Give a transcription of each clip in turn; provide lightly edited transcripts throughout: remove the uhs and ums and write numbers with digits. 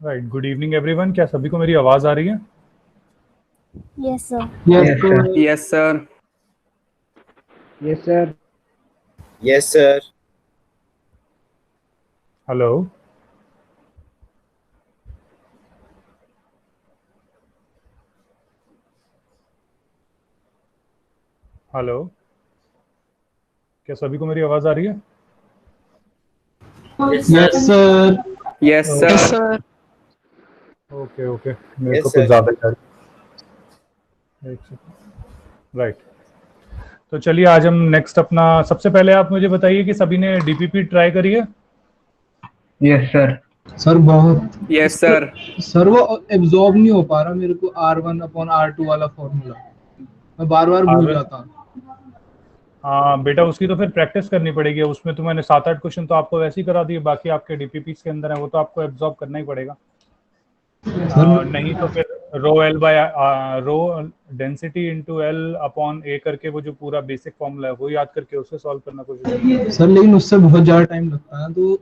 Right, good evening everyone. क्या सभी को मेरी आवाज आ रही है? Yes, sir. Yes, sir. Yes, sir. Yes, sir. Yes, sir. Hello, hello, क्या सभी को मेरी आवाज आ रही है? Yes, sir. Yes, Yes, sir. sir. Okay okay, मेरे Yes, को कुछ sir. ज़्यादा कर। एक सेकंड। राइट, तो चलिए आज हम नेक्स्ट अपना, सबसे पहले आप मुझे बताइए कि सभी ने डीपीपी ट्राई करी है? Yes, sir. सर बहुत Yes, sir. सर वो एब्जॉर्ब नहीं हो पा रहा मेरे को R1/R2 वाला फॉर्मूला। मैं बार बार भूल जाता हूँ। हाँ बेटा, उसकी तो फिर प्रैक्टिस करनी पड़ेगी। उसमें तो मैंने 7-8 क्वेश्चन तो आपको वैसे ही करा दिए, बाकी आपके डीपीपी के अंदर है, वो तो आपको एब्जॉर्ब करना ही पड़ेगा। नहीं तो फिर rho density into L upon A करके वो जो पूरा बेसिक फॉर्मूला है वो याद करके उससे सॉल्व करना कोशिश कीजिए। सर लेकिन उससे बहुत ज्यादा टाइम लगता है तो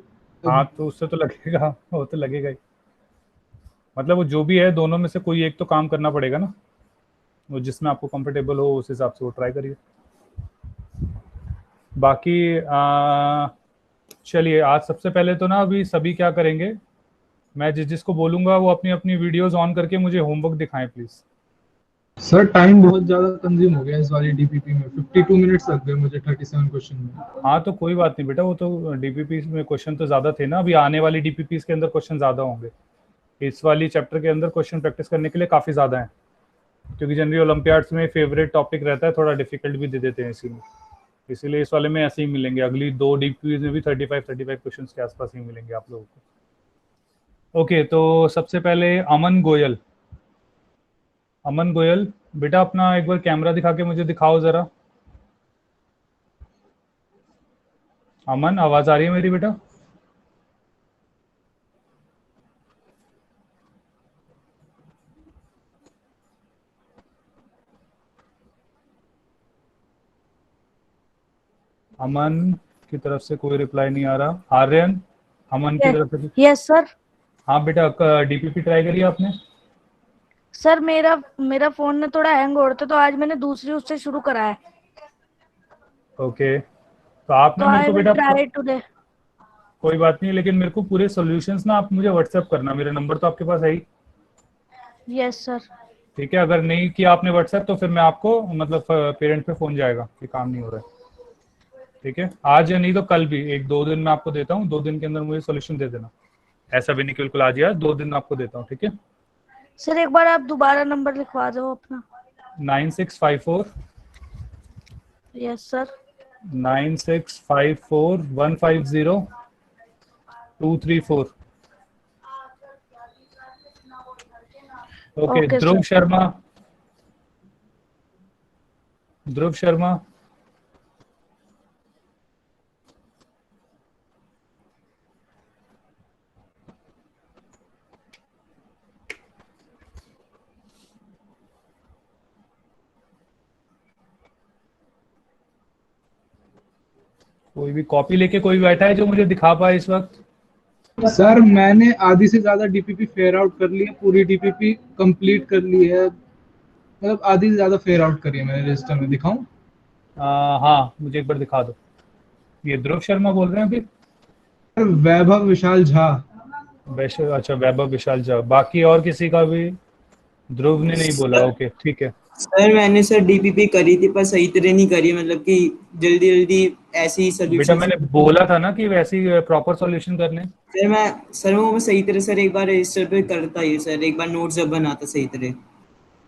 हाँ तो उससे तो लगेगा, वो तो लगेगा ही। मतलब वो जो भी है दोनों में से कोई एक तो काम करना पड़ेगा ना, वो जिसमें आपको कंफर्टेबल हो उस हिसाब से वो ट्राई करिए। बाकी चलिए आज सबसे पहले तो ना अभी सभी क्या करेंगे, मैं जिसको बोलूंगा वो अपनी अपनी वीडियोस ऑन करके मुझे होमवर्क दिखाएं प्लीज। सर टाइम बहुत ज्यादा कंज्यूम हो गया इस वाली डीपीपी में। 52 मिनट्स लग गए मुझे 37 क्वेश्चन में। हाँ तो कोई बात नहीं बेटा, वो तो डीपीपी में क्वेश्चन तो ज्यादा थे ना, अभी आने वाली डीपीपी के अंदर क्वेश्चन ज्यादा होंगे। इस वाली चैप्टर के अंदर क्वेश्चन प्रैक्टिस करने के लिए काफी ज्यादा है, क्योंकि जनरली ओलंपियाड्स में फेवरेट टॉपिक रहता है, थोड़ा डिफिकल्ट भी दे देते हैं इसीलिए इस वाले में ऐसे ही मिलेंगे। अगली 2 डीपीज में भी 35 क्वेश्चंस के आसपास ही मिलेंगे आप लोगों को। ओके, तो सबसे पहले अमन गोयल बेटा अपना एक बार कैमरा दिखा के मुझे दिखाओ जरा। अमन, आवाज आ रही है मेरी बेटा? अमन की तरफ से कोई रिप्लाई नहीं आ रहा। आर्यन, अमन की तरफ से? Yes, sir. हाँ बेटा, डीपीपी ट्राई करी आपने? सर मेरा फोन ने थोड़ा हैंग हो रहा था तो आज मैंने दूसरी उससे शुरू करा है। ओके, तो आपने तो मेरे आई को विल बेटा ट्राई टुडे। कोई बात नहीं, लेकिन मेरे को पूरे सॉल्यूशंस ना आप मुझे व्हाट्सएप करना, मेरा नंबर तो आपके पास है ही। Yes sir. ठीक है, अगर नहीं किया आपने व्हाट्सएप तो फिर मैं आपको मतलब पेरेंट पे फोन जाएगा कि काम नहीं हो रहा है। ठीक है, आज या नहीं तो कल भी, 1-2 दिन में आपको देता हूँ, 2 दिन के अंदर मुझे सोल्यूशन दे देना। ऐसा भी नहीं कि बिल्कुल आज, यार 2 दिन में आपको देता हूँ। ठीक है सर एक बार आप दोबारा नंबर लिखवा दो अपना। 9654 यस सर। 9654 150 234। ओके, ओके ध्रुव सर। शर्मा, ध्रुव शर्मा कोई भी कॉपी लेके कोई बैठा है जो मुझे दिखा पाए इस वक्त? सर मैंने आधी से ज्यादा डीपीपी फेयर आउट कर ली है। पूरी डीपीपी कंप्लीट कर ली है। मतलब आधी से ज्यादा फेयर आउट करी है मैंने। रजिस्टर में दिखाऊं? हाँ मुझे एक बार दिखा दो। ये ध्रुव शर्मा बोल रहे हैं अभी? वैभव विशाल झा। अच्छा, वैभव विशाल झा। बाकी और किसी का भी? ध्रुव ने नहीं बोला। ओके ठीक है। सर मैंने सर डीपीपी करी थी पर सही तरह नहीं करी, मतलब कि जल्दी जल्दी ऐसे ही बेटा सोल्यूशन। मैंने बोला था ना कि वैसे ही प्रॉपर सॉल्यूशन करने। सर वो मैं सही तरह सर एक बार रजिस्टर पे करता ही सर, एक बार नोट जब बनाता सही तरह।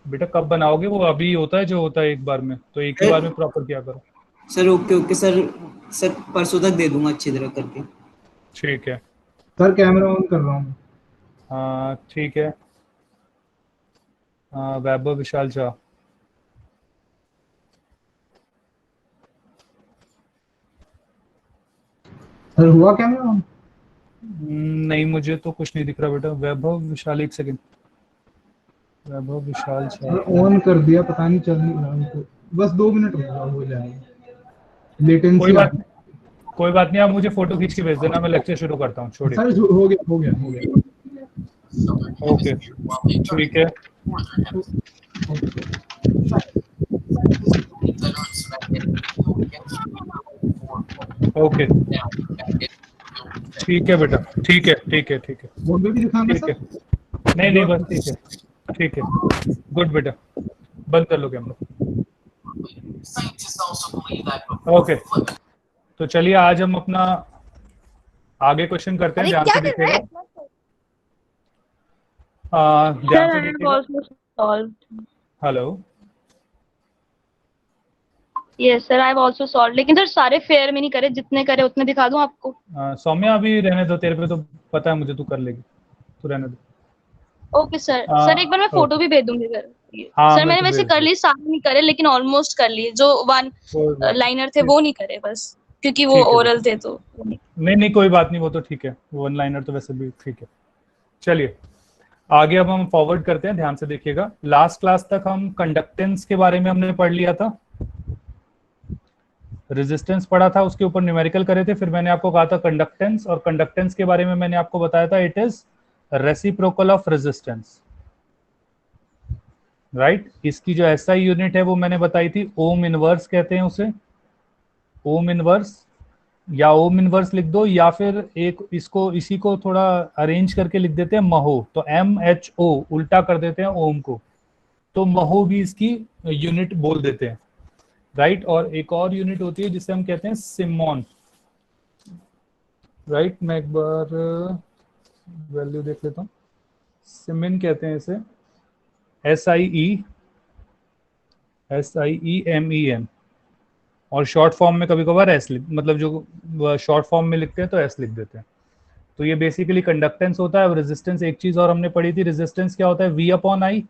बेटा कब बनाओगे? वो अभी होता है जो होता है एक बार में, तो एक ही बार में प्रॉपर किया करो। Sir okay okay sir. Sir परसों तक दे दूंगा अच्छी तरह करके। ठीक है। सर कैमरा ऑन कर रहा हूँ। हाँ ठीक है। वैभव विशाल झा। सर हुआ कैमरा ऑन? नहीं मुझे तो कुछ नहीं दिख रहा बेटा। वैभव विशाल, एक second. Vaibhav Vishal Jha. Sir on कर दिया, पता नहीं चल नहीं रहा हमको। बस 2 मिनट हो जाएगा। लेटेंसी कोई बात नहीं, आप मुझे फोटो खींच के भेज देना, मैं लेक्चर शुरू करता हूँ। छोड़िए। सर हो गया हो गया हो गया। ओके ठीक है ओके ठीक है बेटा ठीक है ठीक है ठीक है बोर्ड भी दिखाना ठीक है सर? नहीं नहीं बस ठीक है गुड बेटा बंद कर लो कैमरा ओके तो चलिए आज हम अपना आगे क्वेश्चन करते हैं अरे ध्यान क्या से कर रहे देखिएगा हैं? ध्यान से I have देखिएगा also solved. Hello Yes, sir. I have also solved. लेकिन सर सारे फेयर में नहीं करे, जितने करे उतने दिखा दूं आपको. सौम्या अभी रहने दो तेरे पे तो पता है मुझे तू कर लेगी तू रहने दो ओके सर. सर एक बार मैं फोटो भी भेज दूंगी सर. हाँ, सर मैं मैंने वैसे भेज कर ली, सारे नहीं करे लेकिन ऑलमोस्ट कर लिए. जो वन लाइनर थे वो नहीं करे बस, क्योंकि वो ठीक है, ओरल थे तो. नहीं कोई बात नहीं वो तो ठीक है वन लाइनर तो वैसे भी ठीक है चलिए आगे अब हम फॉरवर्ड करते हैं ध्यान से देखिएगा लास्ट क्लास तक हम कंडक्टेंस के बारे में हमने पढ़ लिया था रेजिस्टेंस पढ़ा था उसके ऊपर न्यूमेरिकल करे थे फिर मैंने आपको कहा था कंडक्टेंस और कंडक्टेंस के बारे में मैंने आपको बताया था it is reciprocal of resistance right इसकी जो एसआई यूनिट है वो मैंने बताई थी ओम इनवर्स कहते हैं उसे ओम इनवर्स या ओम इनवर्स लिख दो या फिर एक इसको इसी को थोड़ा अरेंज करके लिख देते हैं महो तो MHO उल्टा कर देते हैं ओम को तो महो भी इसकी यूनिट बोल देते हैं राइट और एक और यूनिट होती है जिसे हम कहते हैं सिमोन राइट मैं एक बार वैल्यू देख लेता हूँ सिमिन कहते हैं इसे SIEMEN और शॉर्ट फॉर्म में कभी कभार एस मतलब जो शॉर्ट फॉर्म में लिखते हैं तो एस लिख देते हैं तो ये बेसिकली कंडक्टेंस होता है और रेजिस्टेंस एक चीज और हमने पढ़ी थी रेजिस्टेंस क्या होता है V/I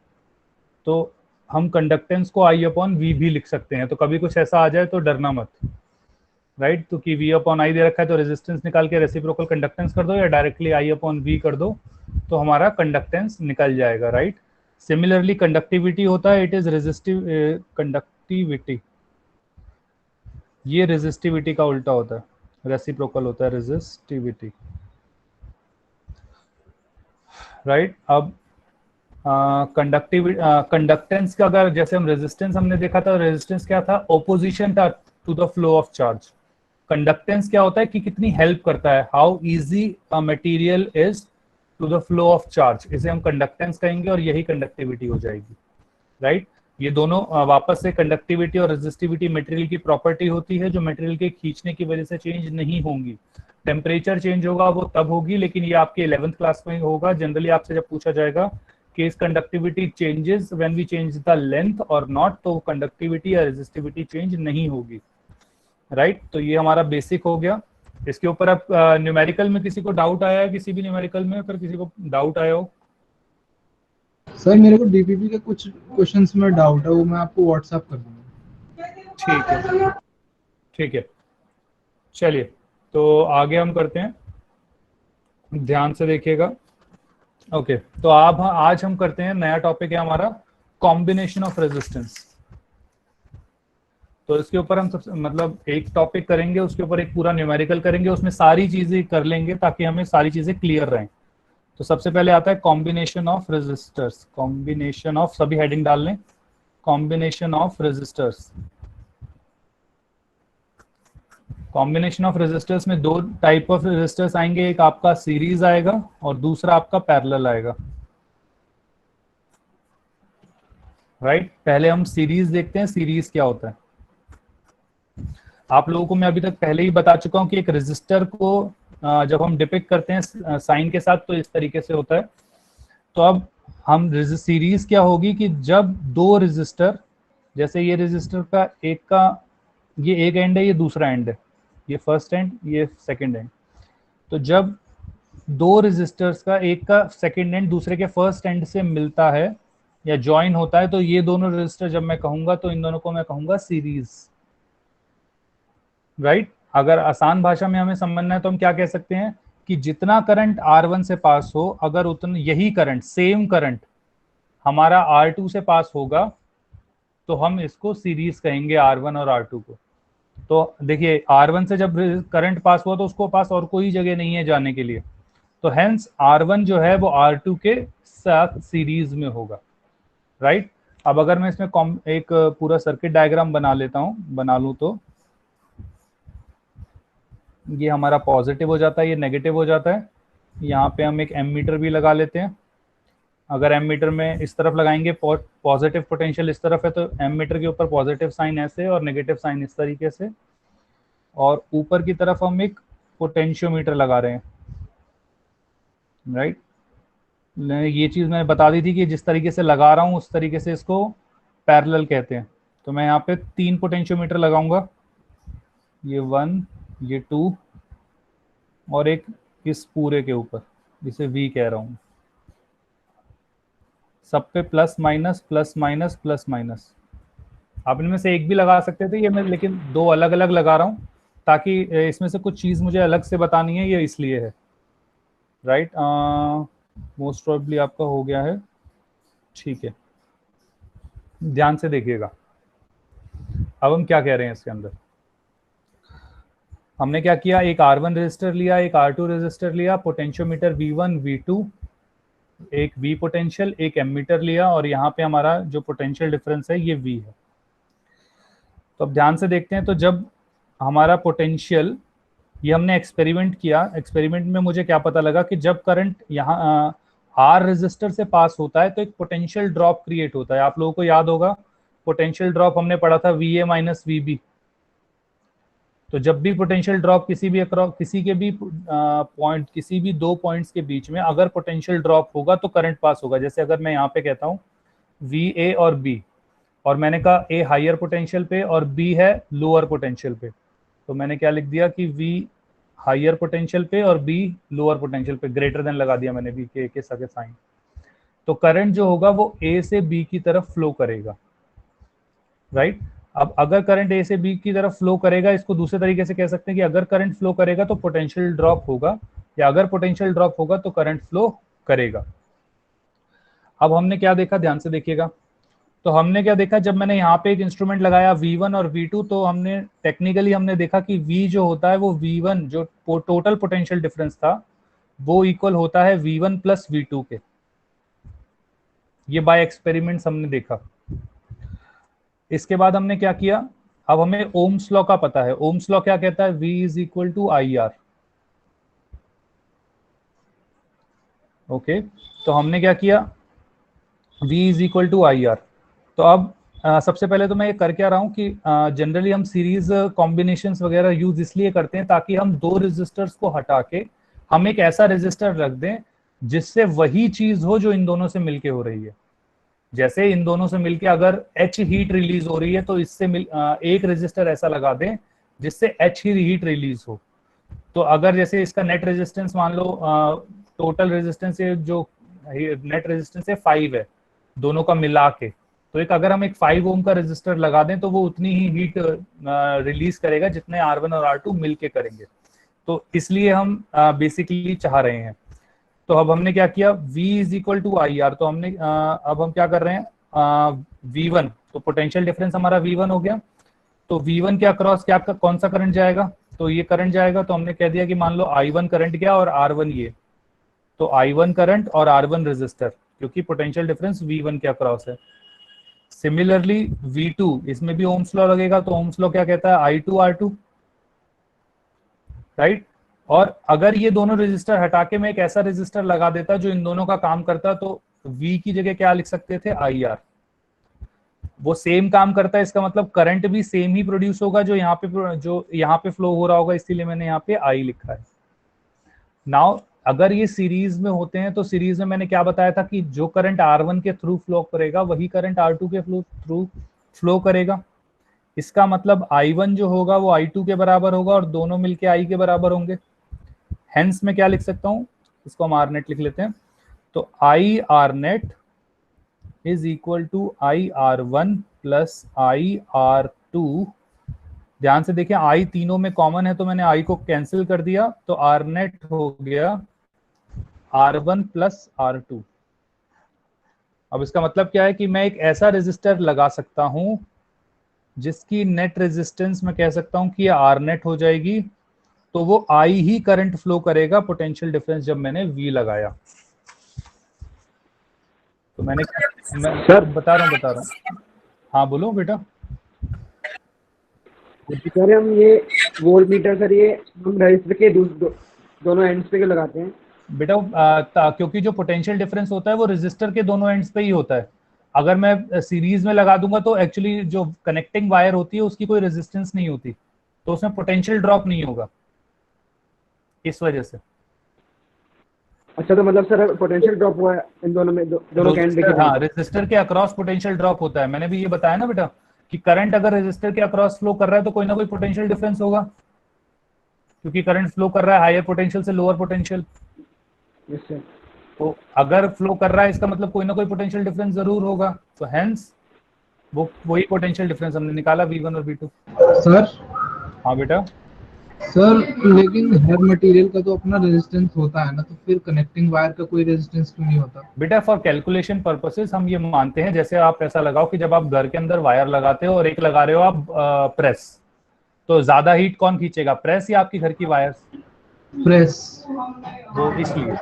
तो हम कंडक्टेंस को I/V भी लिख सकते हैं तो कभी कुछ ऐसा आ जाए तो डरना मत राइट तो कि V/I दे रखा है तो रेजिस्टेंस निकाल के रेसिप्रोकल कंडक्टेंस कर दो या डायरेक्टली I/V कर दो तो हमारा कंडक्टेंस निकल जाएगा राइट सिमिलरली कंडक्टिविटी होता है इट इज रेजिस्टिव कंडक्टिविटी ये रेजिस्टिविटी का उल्टा होता है रेसिप्रोकल होता है रेजिस्टिविटी राइट अब कंडक्टेंस का अगर जैसे हम रेजिस्टेंस हमने देखा था रेजिस्टेंस क्या था ओपोजिशन था to the flow of charge conductance क्या होता है कि कितनी हेल्प करता है how easy a material is to the flow of charge इसे हम कंडक्टेंस कहेंगे और यही कंडक्टिविटी हो जाएगी राइट ये दोनों वापस से कंडक्टिविटी और रेजिस्टिविटी मटेरियल की प्रॉपर्टी होती है जो मटेरियल के खींचने की वजह से चेंज नहीं होंगी टेम्परेचर चेंज होगा वो तब होगी लेकिन ये आपके 11th क्लास में होगा जनरली आपसे जब पूछा जाएगा कि इस conductivity changes when we change the length और नॉट तो कंडक्टिविटी या रेजिस्टिविटी चेंज नहीं होगी राइट तो ये हमारा बेसिक हो गया इसके ऊपर अब न्यूमेरिकल में किसी को डाउट आया है किसी भी न्यूमेरिकल में अगर किसी को डाउट आया हो सर मेरे को डीपीपी के कुछ क्वेश्चंस में डाउट है वो मैं आपको व्हाट्सएप कर दूंगा ठीक है चलिए तो आगे हम करते हैं ध्यान से देखिएगा ओके तो आप आज हम करते हैं नया टॉपिक है हमारा कॉम्बिनेशन ऑफ रेजिस्टेंस तो इसके ऊपर हम सबसे मतलब एक टॉपिक करेंगे उसके ऊपर एक पूरा न्यूमेरिकल करेंगे उसमें सारी चीजें कर लेंगे ताकि हमें सारी चीजें क्लियर रहें तो सबसे पहले आता है combination of resistors combination of सभी हेडिंग डाल लें combination of resistors combination of resistors में दो टाइप ऑफ रेजिस्टर्स आएंगे एक आपका सीरीज आएगा और दूसरा आपका पैरेलल आएगा राइट पहले हम सीरीज देखते हैं सीरीज क्या होता है आप लोगों को मैं अभी तक पहले ही बता चुका हूं कि एक रेजिस्टर को जब हम डिपिक्ट करते हैं साइन के साथ तो इस तरीके से होता है तो अब हम सीरीज क्या होगी कि जब दो रेजिस्टर जैसे ये रेजिस्टर का ये एक एंड है ये दूसरा एंड है ये फर्स्ट एंड ये सेकंड एंड तो जब दो रेजिस्टर्स का एक का सेकंड एंड दूसरे के फर्स्ट एंड से मिलता है या ज्वाइन होता है तो ये दोनों रेजिस्टर जब मैं कहूंगा तो इन दोनों को मैं कहूंगा सीरीज राइट अगर आसान भाषा में हमें समझना है तो हम क्या कह सकते हैं कि जितना करंट R1 से पास हो अगर उतना यही करंट सेम करंट हमारा R2 से पास होगा तो हम इसको सीरीज कहेंगे R1 और R2 को तो देखिए R1 से जब करंट पास हुआ तो उसको पास और कोई जगह नहीं है जाने के लिए तो हेंस R1 जो है वो R2 के साथ सीरीज में होगा, राइट। अब अगर मैं इसमें एक पूरा सर्किट डायग्राम बना लूं तो ये हमारा पॉजिटिव हो जाता है, ये नेगेटिव हो जाता है। यहाँ पे हम एक एमीटर भी लगा लेते हैं। अगर एमीटर में इस तरफ लगाएंगे पॉजिटिव पोटेंशियल इस तरफ है, तो एमीटर के ऊपर पॉजिटिव साइन ऐसे और नेगेटिव साइन इस तरीके से, और ऊपर की तरफ हम एक पोटेंशियोमीटर लगा रहे हैं, राइट। ये चीज़ मैंने बता दी थी कि जिस तरीके से लगा रहा हूँ उस तरीके से इसको पैरेलल कहते हैं। तो मैं यहाँ पे 3 पोटेंशियोमीटर लगाऊंगा, ये 1, ये 2 और एक इस पूरे के ऊपर, जिसे V कह रहा हूँ। सब पे plus minus plus minus plus minus. आप इनमें से एक भी लगा सकते थे, ये मैं लेकिन 2 अलग अलग लगा रहा हूँ ताकि इसमें से कुछ चीज़ मुझे अलग से बतानी है, ये इसलिए है, राइट। मोस्ट प्रोबेबली आपका हो गया है, ठीक है। ध्यान से देखिएगा। अब हम क्या कह रहे हैं इसके अंदर, हमने क्या किया, एक R1 रेजिस्टर लिया, एक R2 रेजिस्टर लिया, पोटेंशियोमीटर V1 V2, एक V पोटेंशियल, एक एमीटर लिया, और यहाँ पे हमारा जो पोटेंशियल डिफरेंस है ये V है। तो अब ध्यान से देखते हैं, तो जब हमारा पोटेंशियल, ये हमने एक्सपेरिमेंट किया, एक्सपेरिमेंट में मुझे क्या पता लगा कि जब करंट यहाँ R रेजिस्टर से पास होता है तो एक पोटेंशियल ड्रॉप क्रिएट होता है। आप लोगों को याद होगा पोटेंशियल ड्रॉप हमने पढ़ा था VA माइनस VB। तो जब भी पोटेंशियल ड्रॉप किसी भी 2 पॉइंट्स के बीच में अगर पोटेंशियल ड्रॉप होगा तो करंट पास होगा। जैसे अगर मैं यहाँ पे कहता हूँ VA और B, और मैंने कहा A हायर पोटेंशियल पे और B है लोअर पोटेंशियल पे, तो मैंने क्या लिख दिया कि V हायर पोटेंशियल पे और B लोअर पोटेंशियल पे, ग्रेटर देन लगा दिया मैंने V के सगे साइन। तो करंट जो होगा वो A से B की तरफ फ्लो करेगा, राइट। अब अगर करंट A से B की तरफ फ्लो करेगा, इसको दूसरे तरीके से कह सकते हैं कि अगर करंट फ्लो करेगा तो पोटेंशियल ड्रॉप होगा, या अगर पोटेंशियल ड्रॉप होगा तो करंट फ्लो करेगा। अब हमने क्या देखा, ध्यान से देखिएगा। तो हमने क्या देखा, जब मैंने यहाँ पे एक इंस्ट्रूमेंट लगाया V1 और V2, तो हमने टेक्निकली हमने देखा कि V जो होता है वो V1 जो टोटल पोटेंशियल डिफरेंस था वो इक्वल होता है V1 प्लस V2 के। ये बाय एक्सपेरिमेंट्स हमने देखा। इसके बाद हमने क्या किया, अब हमें ओम्स लॉ का पता है। ओम्स लॉ क्या कहता है, V is equal to IR। Okay, तो हमने क्या किया, V is equal to IR। तो अब सबसे पहले तो मैं ये कर क्या रहा हूँ कि जनरली हम सीरीज कॉम्बिनेशंस वगैरह यूज इसलिए करते हैं ताकि हम 2 रेजिस्टर्स को हटा के हम एक ऐसा रेजिस्टर रख दें जिससे वही चीज हो जो इन दोनों से मिलके हो रही है। जैसे इन दोनों से मिलके अगर H हीट रिलीज हो रही है तो इससे एक रेजिस्टर ऐसा लगा दें जिससे H ही हीट रिलीज हो। तो अगर जैसे इसका नेट रेजिस्टेंस मान लो टोटल रेजिस्टेंस जो नेट रेजिस्टेंस है 5 है दोनों का मिला के, तो एक अगर हम एक 5 ओम का रेजिस्टर लगा दें तो वो उतनी ही हीट रिलीज करेगा जितने R1 और R2 मिलके करेंगे। तो इसलिए हम बेसिकली चाह रहे हैं। तो अब हमने क्या किया, V is equal to IR। तो हमने अब हम क्या कर रहे हैं, V1, तो पोटेंशियल डिफरेंस हमारा V1 हो गया। तो V1 के अक्रॉस क्या कौन सा करंट जाएगा, तो ये करंट जाएगा। तो हमने कह दिया कि मान लो I1 करंट गया और R1 ये, तो I1 करंट और R1 रेजिस्टर, क्योंकि पोटेंशियल डिफरेंस V1 के अक्रॉस है। सिमिलरली V2, इसमें भी ओम्स लॉ लगेगा। तो ओम्स लॉ क्या कहता है, I2 R2, राइट। और अगर ये दोनों रेजिस्टर हटा के मैं एक ऐसा रेजिस्टर लगा देता जो इन दोनों का काम करता, तो V की जगह क्या लिख सकते थे, IR। वो सेम काम करता है, इसका मतलब करंट भी सेम ही प्रोड्यूस होगा जो यहाँ पे फ्लो हो रहा होगा, इसीलिए मैंने यहाँ पे I लिखा है। नाउ अगर ये सीरीज में होते हैं तो सीरीज में मैंने क्या बताया था कि जो करंट R1 के थ्रू फ्लो करेगा वही करंट R2 के थ्रू फ्लो करेगा। इसका मतलब I1 जो होगा वो I2 के बराबर होगा और दोनों मिलके I के बराबर होंगे। हेंस मैं क्या लिख सकता हूं, इसको हम R नेट लिख लेते हैं। तो I net is equal to IR1 plus IR2। ध्यान से देखिए I तीनों में कॉमन है तो मैंने I को कैंसिल कर दिया, तो R नेट हो गया R1 प्लस R2। अब इसका मतलब क्या है कि मैं एक ऐसा रेजिस्टर लगा सकता हूं जिसकी नेट रेजिस्टेंस मैं कह सकता हूं कि ये R नेट हो जाएगी तो वो I ही करंट फ्लो करेगा पोटेंशियल डिफरेंस जब मैंने V लगाया। तो मैं सर बता रहा हूँ। हाँ बोलो बेटा। सर हम ये वोल्ट मीटर सर ये हम रजिस्टर के दोनों एंड्स पे क्यों लगाते हैं? बेटा क्योंकि जो पोटेंशियल डिफरेंस होता है वो रेजिस्टर के दोनों एंड्स पे ही होता है। अगर मैं सीरीज में लगा दूंगा तो एक्चुअली जो कनेक्टिंग वायर होती है उसकी कोई रेजिस्टेंस नहीं होती, तो उसमें पोटेंशियल ड्रॉप नहीं होगा, इस वजह से। अच्छा, तो मतलब सर पोटेंशियल ड्रॉप हुआ है इन दोनों में, दोनों के एंड के? हाँ, रेजिस्टर के अक्रॉस पोटेंशियल ड्रॉप होता है। मैंने भी ये बताया ना बेटा कि करंट अगर रेजिस्टर के अक्रॉस फ्लो कर रहा है तो कोई ना कोई पोटेंशियल डिफरेंस होगा, क्योंकि करंट फ्लो कर रहा है हायर पोटेंशियल से लोअर पोटेंशियल। Yes sir. तो अगर फ्लो कर रहा है इसका मतलब कोई ना कोई पोटेंशियल डिफरेंस जरूर होगा, तो हेंस वही पोटेंशियल डिफरेंस हमने निकाला V1 और V2। सर हाँ बेटा। सर लेकिन हर मटेरियल का तो अपना रेजिस्टेंस होता है ना, तो फिर कनेक्टिंग वायर का कोई रेजिस्टेंस क्यों नहीं होता? बेटा फॉर कैलकुलेशन पर्पसेस हम ये मानते हैं, जैसे आप ऐसा लगाओ कि जब आप घर के अंदर वायर लगाते हो और एक लगा रहे हो आप प्रेस, तो ज्यादा हीट कौन खींचेगा, प्रेस या आपकी घर की वायर्स? प्रेस। वो इसलिए,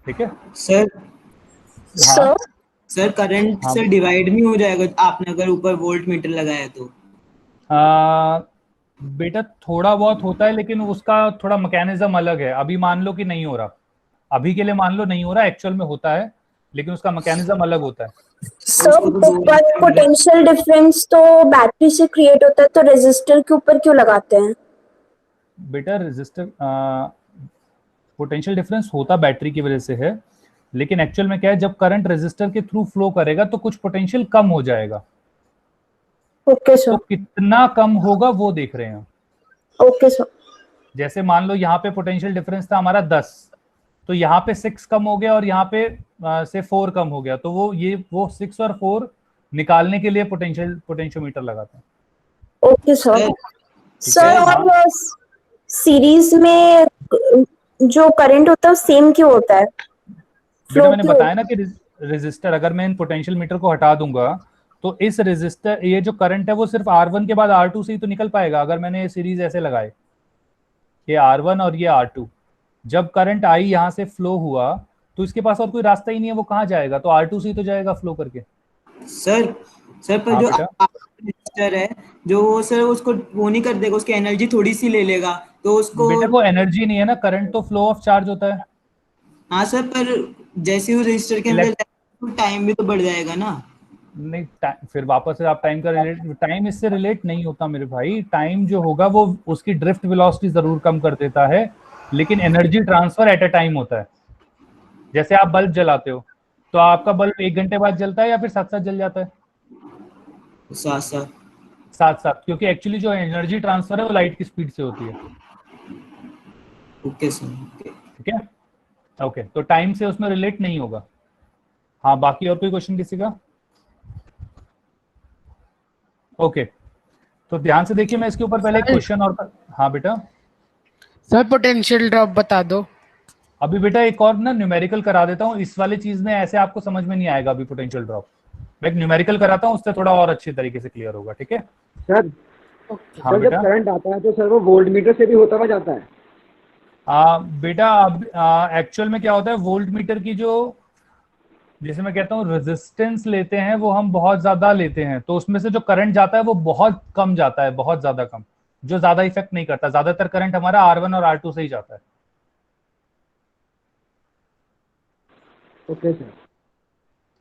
ठीक है सर हाँ सर करंट हाँ। से डिवाइड नहीं हो जाएगा आपने अगर ऊपर वोल्ट मीटर लगाया तो? बेटा थोड़ा बहुत होता है, लेकिन उसका थोड़ा मैकेनिज्म अलग है। अभी मान लो कि नहीं हो रहा, अभी के लिए मान लो नहीं हो रहा, एक्चुअल में होता है, लेकिन उसका मैकेनिज्म अलग होता है। सर पोटेंशियल डिफरेंस तो बैटरी से क्रिएट होता है, तो रेजिस्टर के ऊपर क्यों लगाते हैं? बेटा रेजिस्टर पोटेंशियल डिफरेंस होता बैटरी की वजह से है, लेकिन एक्चुअल में क्या है, जब करंट रेजिस्टर के थ्रू फ्लो करेगा तो कुछ पोटेंशियल कम हो जाएगा। Okay sir. तो कितना कम होगा वो देख रहे हैं। Okay sir. जैसे मान लो यहाँ पे पोटेंशियल डिफरेंस था हमारा 10, तो यहाँ पे 6 कम हो गया और यहाँ पे से 4 कम हो गया, तो वो 6 और 4 निकालने के लिए पोटेंशियोमीटर लगाते हैं। Okay sir. सर और सीरीज में जो करंट होता है सेम क्यों होता है? बेटा मैंने बताया ना कि रेजिस्टर, अगर मैं इन पोटेंशियल मीटर को हटा दूंगा तो इस रेजिस्टर, ये जो करंट है वो सिर्फ R1 के बाद R2 से ही तो निकल पाएगा। अगर मैंने ये सीरीज ऐसे लगाए, ये R1 और ये R2, जब करंट I यहाँ से फ्लो हुआ तो इसके पास और कोई रास्ता ही नहीं है, वो कहाँ जाएगा, तो R2 से ही तो जाएगा फ्लो करके। सर पर हाँ जो बेटा। रेजिस्टर है जो सर उसको वो नहीं कर देगा, उसकी एनर्जी थोड़ी सी ले लेगा, तो उसको। बेटा वो एनर्जी नहीं है ना, करंट तो फ्लो ऑफ चार्ज होता है। हाँ सर, पर जैसे वो रजिस्टर के अंदर टाइम भी तो बढ़ जाएगा ना? नहीं, फिर वापस से आप टाइम का टाइम इससे रिलेट नहीं होता मेरे भाई। टाइम जो होगा वो उसकी ड्रिफ्ट वेलोसिटी जरूर कम कर देता है, लेकिन energy transfer at a time होता है। जैसे आप बल्ब जलाते हो तो आपका बल्ब 1 घंटे बाद जलता है या फिर साथ साथ जल जाता है? साथ साथ, क्योंकि एक्चुअली जो एनर्जी ट्रांसफर है वो लाइट की स्पीड से होती है। Okay sir. ठीक है, ओके। तो टाइम से उसमें रिलेट नहीं होगा। हाँ, बाकी और कोई क्वेश्चन किसी का? ओके, तो ध्यान से देखिए, मैं इसके ऊपर पहले क्वेश्चन और हाँ बेटा। सर पोटेंशियल ड्रॉप बता दो। अभी बेटा एक और ना न्यूमेरिकल करा देता हूँ, इस वाली चीज में ऐसे आपको समझ में नहीं आएगा अभी पोटेंशियल ड्रॉप। मैं एक न्यूमेरिकल कराता हूँ, उससे थोड़ा और अच्छे तरीके से क्लियर होगा, ठीक है? सर हाँ जब बेटा। करंट आता है तो सर वो वोल्ट मीटर से भी होता हुआ जाता है? बेटा अब एक्चुअल में क्या होता है, वोल्ट मीटर की जो, जैसे मैं कहता हूँ रेजिस्टेंस लेते हैं वो हम बहुत ज्यादा लेते हैं, तो उसमें से जो करंट जाता है वो बहुत कम जाता है, बहुत ज्यादा कम, जो ज्यादा इफेक्ट नहीं करता। ज्यादातर करंट हमारा R1 और R2 से ही जाता है। Okay sir.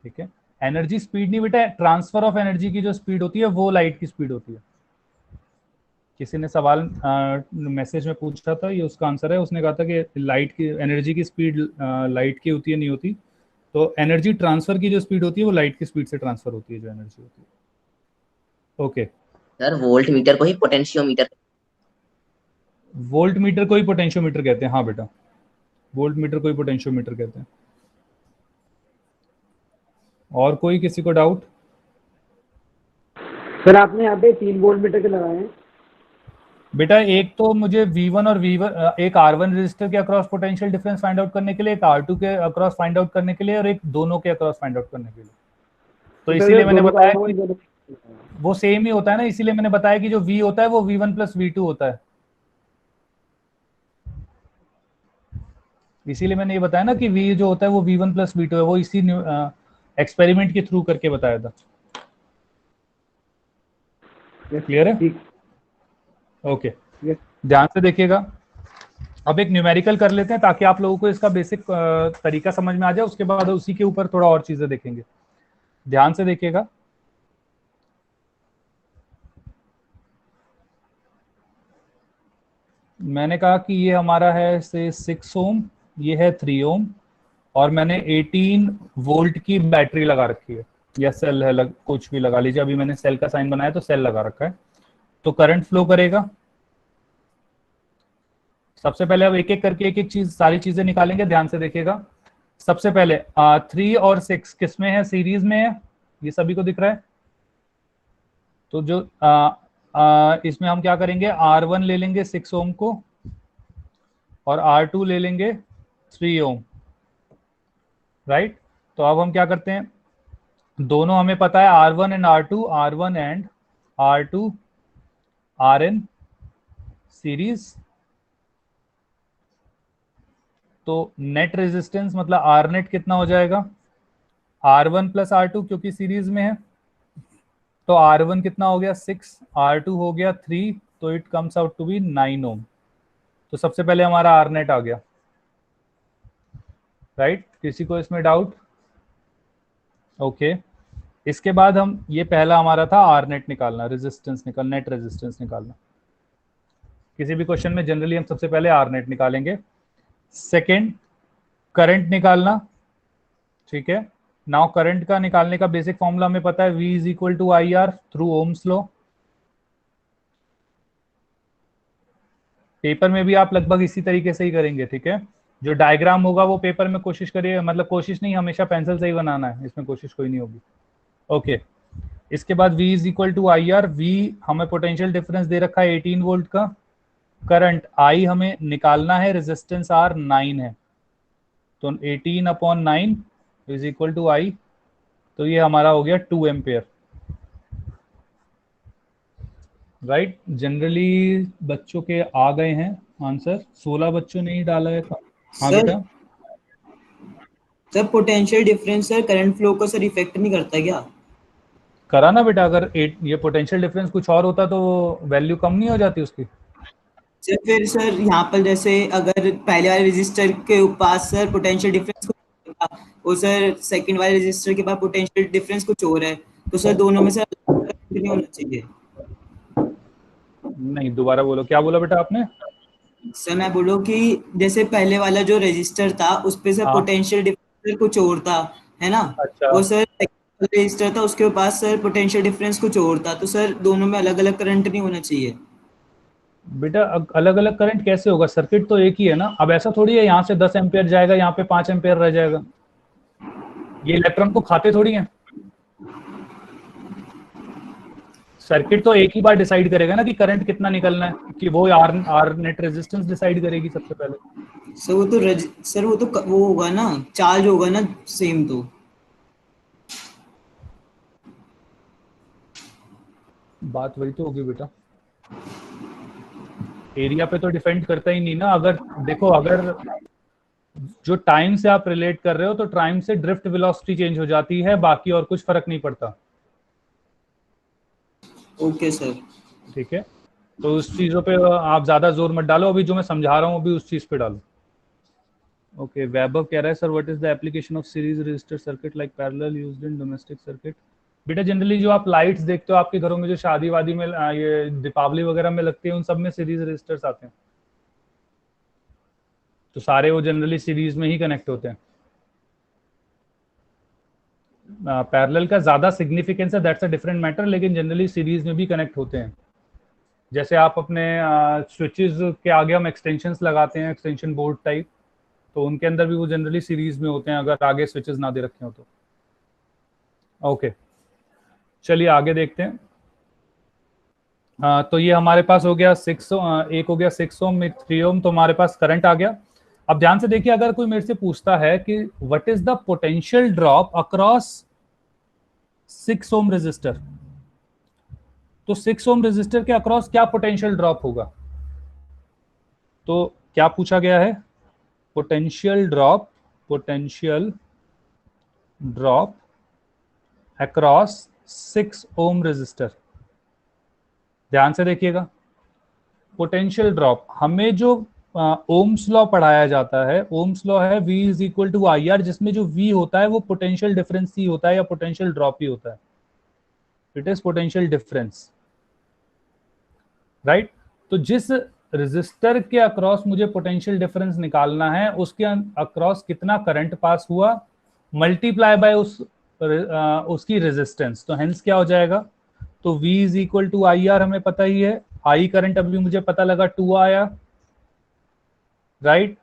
ठीक है, एनर्जी स्पीड नहीं बेटा, ट्रांसफर ऑफ एनर्जी की जो स्पीड होती है वो लाइट की स्पीड होती है। किसी ने सवाल मैसेज में पूछा था, ये उसका आंसर है। उसने कहा था कि लाइट की एनर्जी की स्पीड लाइट की होती है, नहीं होती। तो एनर्जी ट्रांसफर की जो स्पीड होती है वो लाइट की स्पीड से ट्रांसफर होती है, जो एनर्जी होती है। ओके सर वोल्ट मीटर को ही पोटेंशियोमीटर, वोल्ट मीटर को ही पोटेंशियोमीटर कहते हैं। हाँ बेटा, वोल्ट मीटर को ही पोटेंशियोमीटर कहते हैं। और कोई किसी को डाउट? सर आपने यहाँ पे 3 वोल्ट मीटर के लगाए हैं। बेटा एक तो मुझे V1 और V1 एक R1 रेजिस्टर के across potential difference find out करने के लिए, एक R2 के अक्रॉस फाइंड आउट करने के लिए, और एक दोनों के अक्रॉस फाइंड आउट करने के लिए। तो इसीलिए मैंने बताया कि वो सेम ही होता है ना, इसीलिए मैंने बताया कि जो V होता है वो V1 प्लस V2 होता है। इसीलिए मैंने ये बताया ना कि V जो होता है वो V1 प्लस V2 है, वो इसी एक्सपेरिमेंट के थ्रू करके बताया था। क्लियर है? ठीक। Okay, Yes. ध्यान से देखिएगा। अब एक न्यूमेरिकल कर लेते हैं ताकि आप लोगों को इसका बेसिक तरीका समझ में आ जाए, उसके बाद उसी के ऊपर थोड़ा और चीजें देखेंगे। ध्यान से देखिएगा। मैंने कहा कि ये हमारा है से 6 ओम, ये है 3 ओम, और मैंने 18 वोल्ट की बैटरी लगा रखी है, या सेल है, कुछ भी लगा लीजिए। अभी मैंने सेल का साइन बनाया तो सेल लगा रखा है। तो करंट फ्लो करेगा। सबसे पहले अब एक एक करके एक एक चीज, सारी चीजें निकालेंगे। ध्यान से देखिएगा। सबसे पहले 3 और 6 किसमें है? सीरीज में है, ये सभी को दिख रहा है। तो जो इसमें हम क्या करेंगे, R1 ले लेंगे 6 ओम को, और R2 ले लेंगे 3 ओम, राइट। तो अब हम क्या करते हैं, दोनों हमें पता है R1 and R2, R1 and R2 are in series. तो नेट रेजिस्टेंस मतलब आर नेट कितना हो जाएगा, R1 प्लस R2, क्योंकि सीरीज में है। तो R1 कितना हो गया 6, R2 हो गया 3, तो it comes out to be 9 ohm. तो सबसे पहले हमारा आर नेट आ गया, राइट। किसी को इसमें डाउट? ओके। इसके बाद हम, ये पहला हमारा था आर नेट निकालना, रेजिस्टेंस नेट रेजिस्टेंस निकालना। किसी भी क्वेश्चन में जनरली हम सबसे पहले आर नेट निकालेंगे। सेकेंड, करंट निकालना, ठीक है। नाउ करंट का निकालने का बेसिक फॉर्मूला हमें पता है, V is equal to I R through ohms लॉ। पेपर में भी आप लगभग इसी तरीके से ही करेंगे, ठीक है। जो डायग्राम होगा वो पेपर में कोशिश करिए, मतलब कोशिश नहीं, हमेशा पेंसिल से ही बनाना है, इसमें कोशिश कोई नहीं होगी। ओके। इसके बाद V is equal to I R. V हमें पोटेंशियल डिफरेंस दे रखा है 18 वोल्ट का। करंट I हमें निकालना है, रेजिस्टेंस R 9 है, तो 18/9 इज इक्वल टू I। तो ये हमारा हो गया 2 एम्पेयर, राइट। जनरली बच्चों के आ गए हैं आंसर, 16 बच्चों ने ही डाला है। हाँ बेटा। Sir potential difference sir current flow को सर इफेक्ट नहीं करता क्या? करा ना बेटा, अगर ये पोटेंशियल डिफरेंस कुछ और होता तो वैल्यू कम नहीं हो जाती उसकी? सर फिर सर यहाँ पर जैसे अगर पहले वाले रजिस्टर के पास सर पोटेंशियल डिफरेंस और सर सेकंड वाले रजिस्टर के पास पोटेंशियल डिफरेंस कुछ और है, तो सर दोनों में सर नहीं होना चाहिए। नहीं, दोबारा बोलो, क्या बोला बेटा आपने? सर मैं बोलूँ कि जैसे पहले वाला जो रजिस्टर था उस पे सर पोटेंशियल डिफरेंस कुछ और था, है ना। अच्छा। और सर रजिस्टर था उसके पास सर पोटेंशियल डिफरेंस कुछ और था, तो सर दोनों में अलग अलग करंट नहीं होना चाहिए। बेटा अलग अलग करंट कैसे होगा, सर्किट तो एक ही है ना। अब ऐसा थोड़ी है यहाँ से 10 एम्पेयर जाएगा, यहाँ पे 5 एम्पेयर रह जाएगा। ये इलेक्ट्रॉन को खाते थोड़ी हैं। सर्किट तो एक ही बार डिसाइड करेगा ना कि करंट कितना निकलना है, कि वो आर नेट रेजिस्टेंस डिसाइड करेगी सबसे पहले। सर वो तो वो होगा ना, चार्ज होगा ना सेम, तो बात वही तो होगी बेटा, एरिया पे तो डिपेंड करता ही नहीं ना। अगर देखो, अगर जो टाइम से आप रिलेट कर रहे हो तो टाइम से ड्रिफ्ट वेलोसिटी चेंज हो जाती है, बाकी और कुछ फर्क नहीं पड़ता। ओके सर, ठीक है। तो उस चीजों पे आप ज्यादा जोर मत डालो, अभी जो मैं समझा रहा हूँ अभी उस चीज पे डालो। ओके। वैभव कह रहा है sir what is the application of series register circuit like parallel used in domestic circuit. बेटा जनरली जो आप लाइट्स देखते हो आपके घरों में, जो शादी वादी में ये दीपावली वगैरह में लगती है, उन सब में सीरीज रजिस्टर्स आते हैं, तो सारे वो जनरली सीरीज में ही कनेक्ट होते हैं। पैरेलल का ज्यादा सिग्निफिकेंस है, दैट्स अ डिफरेंट मैटर, लेकिन जनरली सीरीज में भी कनेक्ट होते हैं। जैसे आप अपने स्विचेस के आगे हम एक्सटेंशंस लगाते हैं, एक्सटेंशन बोर्ड टाइप, तो उनके अंदर भी वो जनरली सीरीज में होते हैं, अगर आगे स्विचेस ना दे रखे हो तो। ओके, चलिए आगे देखते हैं। तो ये हमारे पास हो गया 6 एक हो गया 6 ओम, 3 ओम, तो हमारे पास करंट आ गया। अब ध्यान से देखिए, अगर कोई मेरे से पूछता है कि what is the potential drop across 6 ohm resistor, तो 6 ओम रेजिस्टर के अक्रॉस क्या पोटेंशियल ड्रॉप होगा? तो क्या पूछा गया है? Potential drop across 6 ohm resistor. ध्यान से देखिएगा, पोटेंशियल ड्रॉप, हमें जो ओम्स लॉ पढ़ाया जाता है, ओम्स लॉ है V is equal to I R, जिसमें जो V होता है वो पोटेंशियल डिफरेंस ही होता है या पोटेंशियल ड्रॉप ही होता है। It is potential difference, right. तो जिस रेजिस्टर के अक्रॉस मुझे पोटेंशियल डिफरेंस निकालना है, उसके अक्रॉस कितना करंट पास हुआ मल्टीप्लाई बाय उसकी रेजिस्टेंस, तो हेंस क्या हो जाएगा, तो V is equal to I R हमें पता ही है, आई करंट अभी मुझे पता लगा 2 आया, राइट।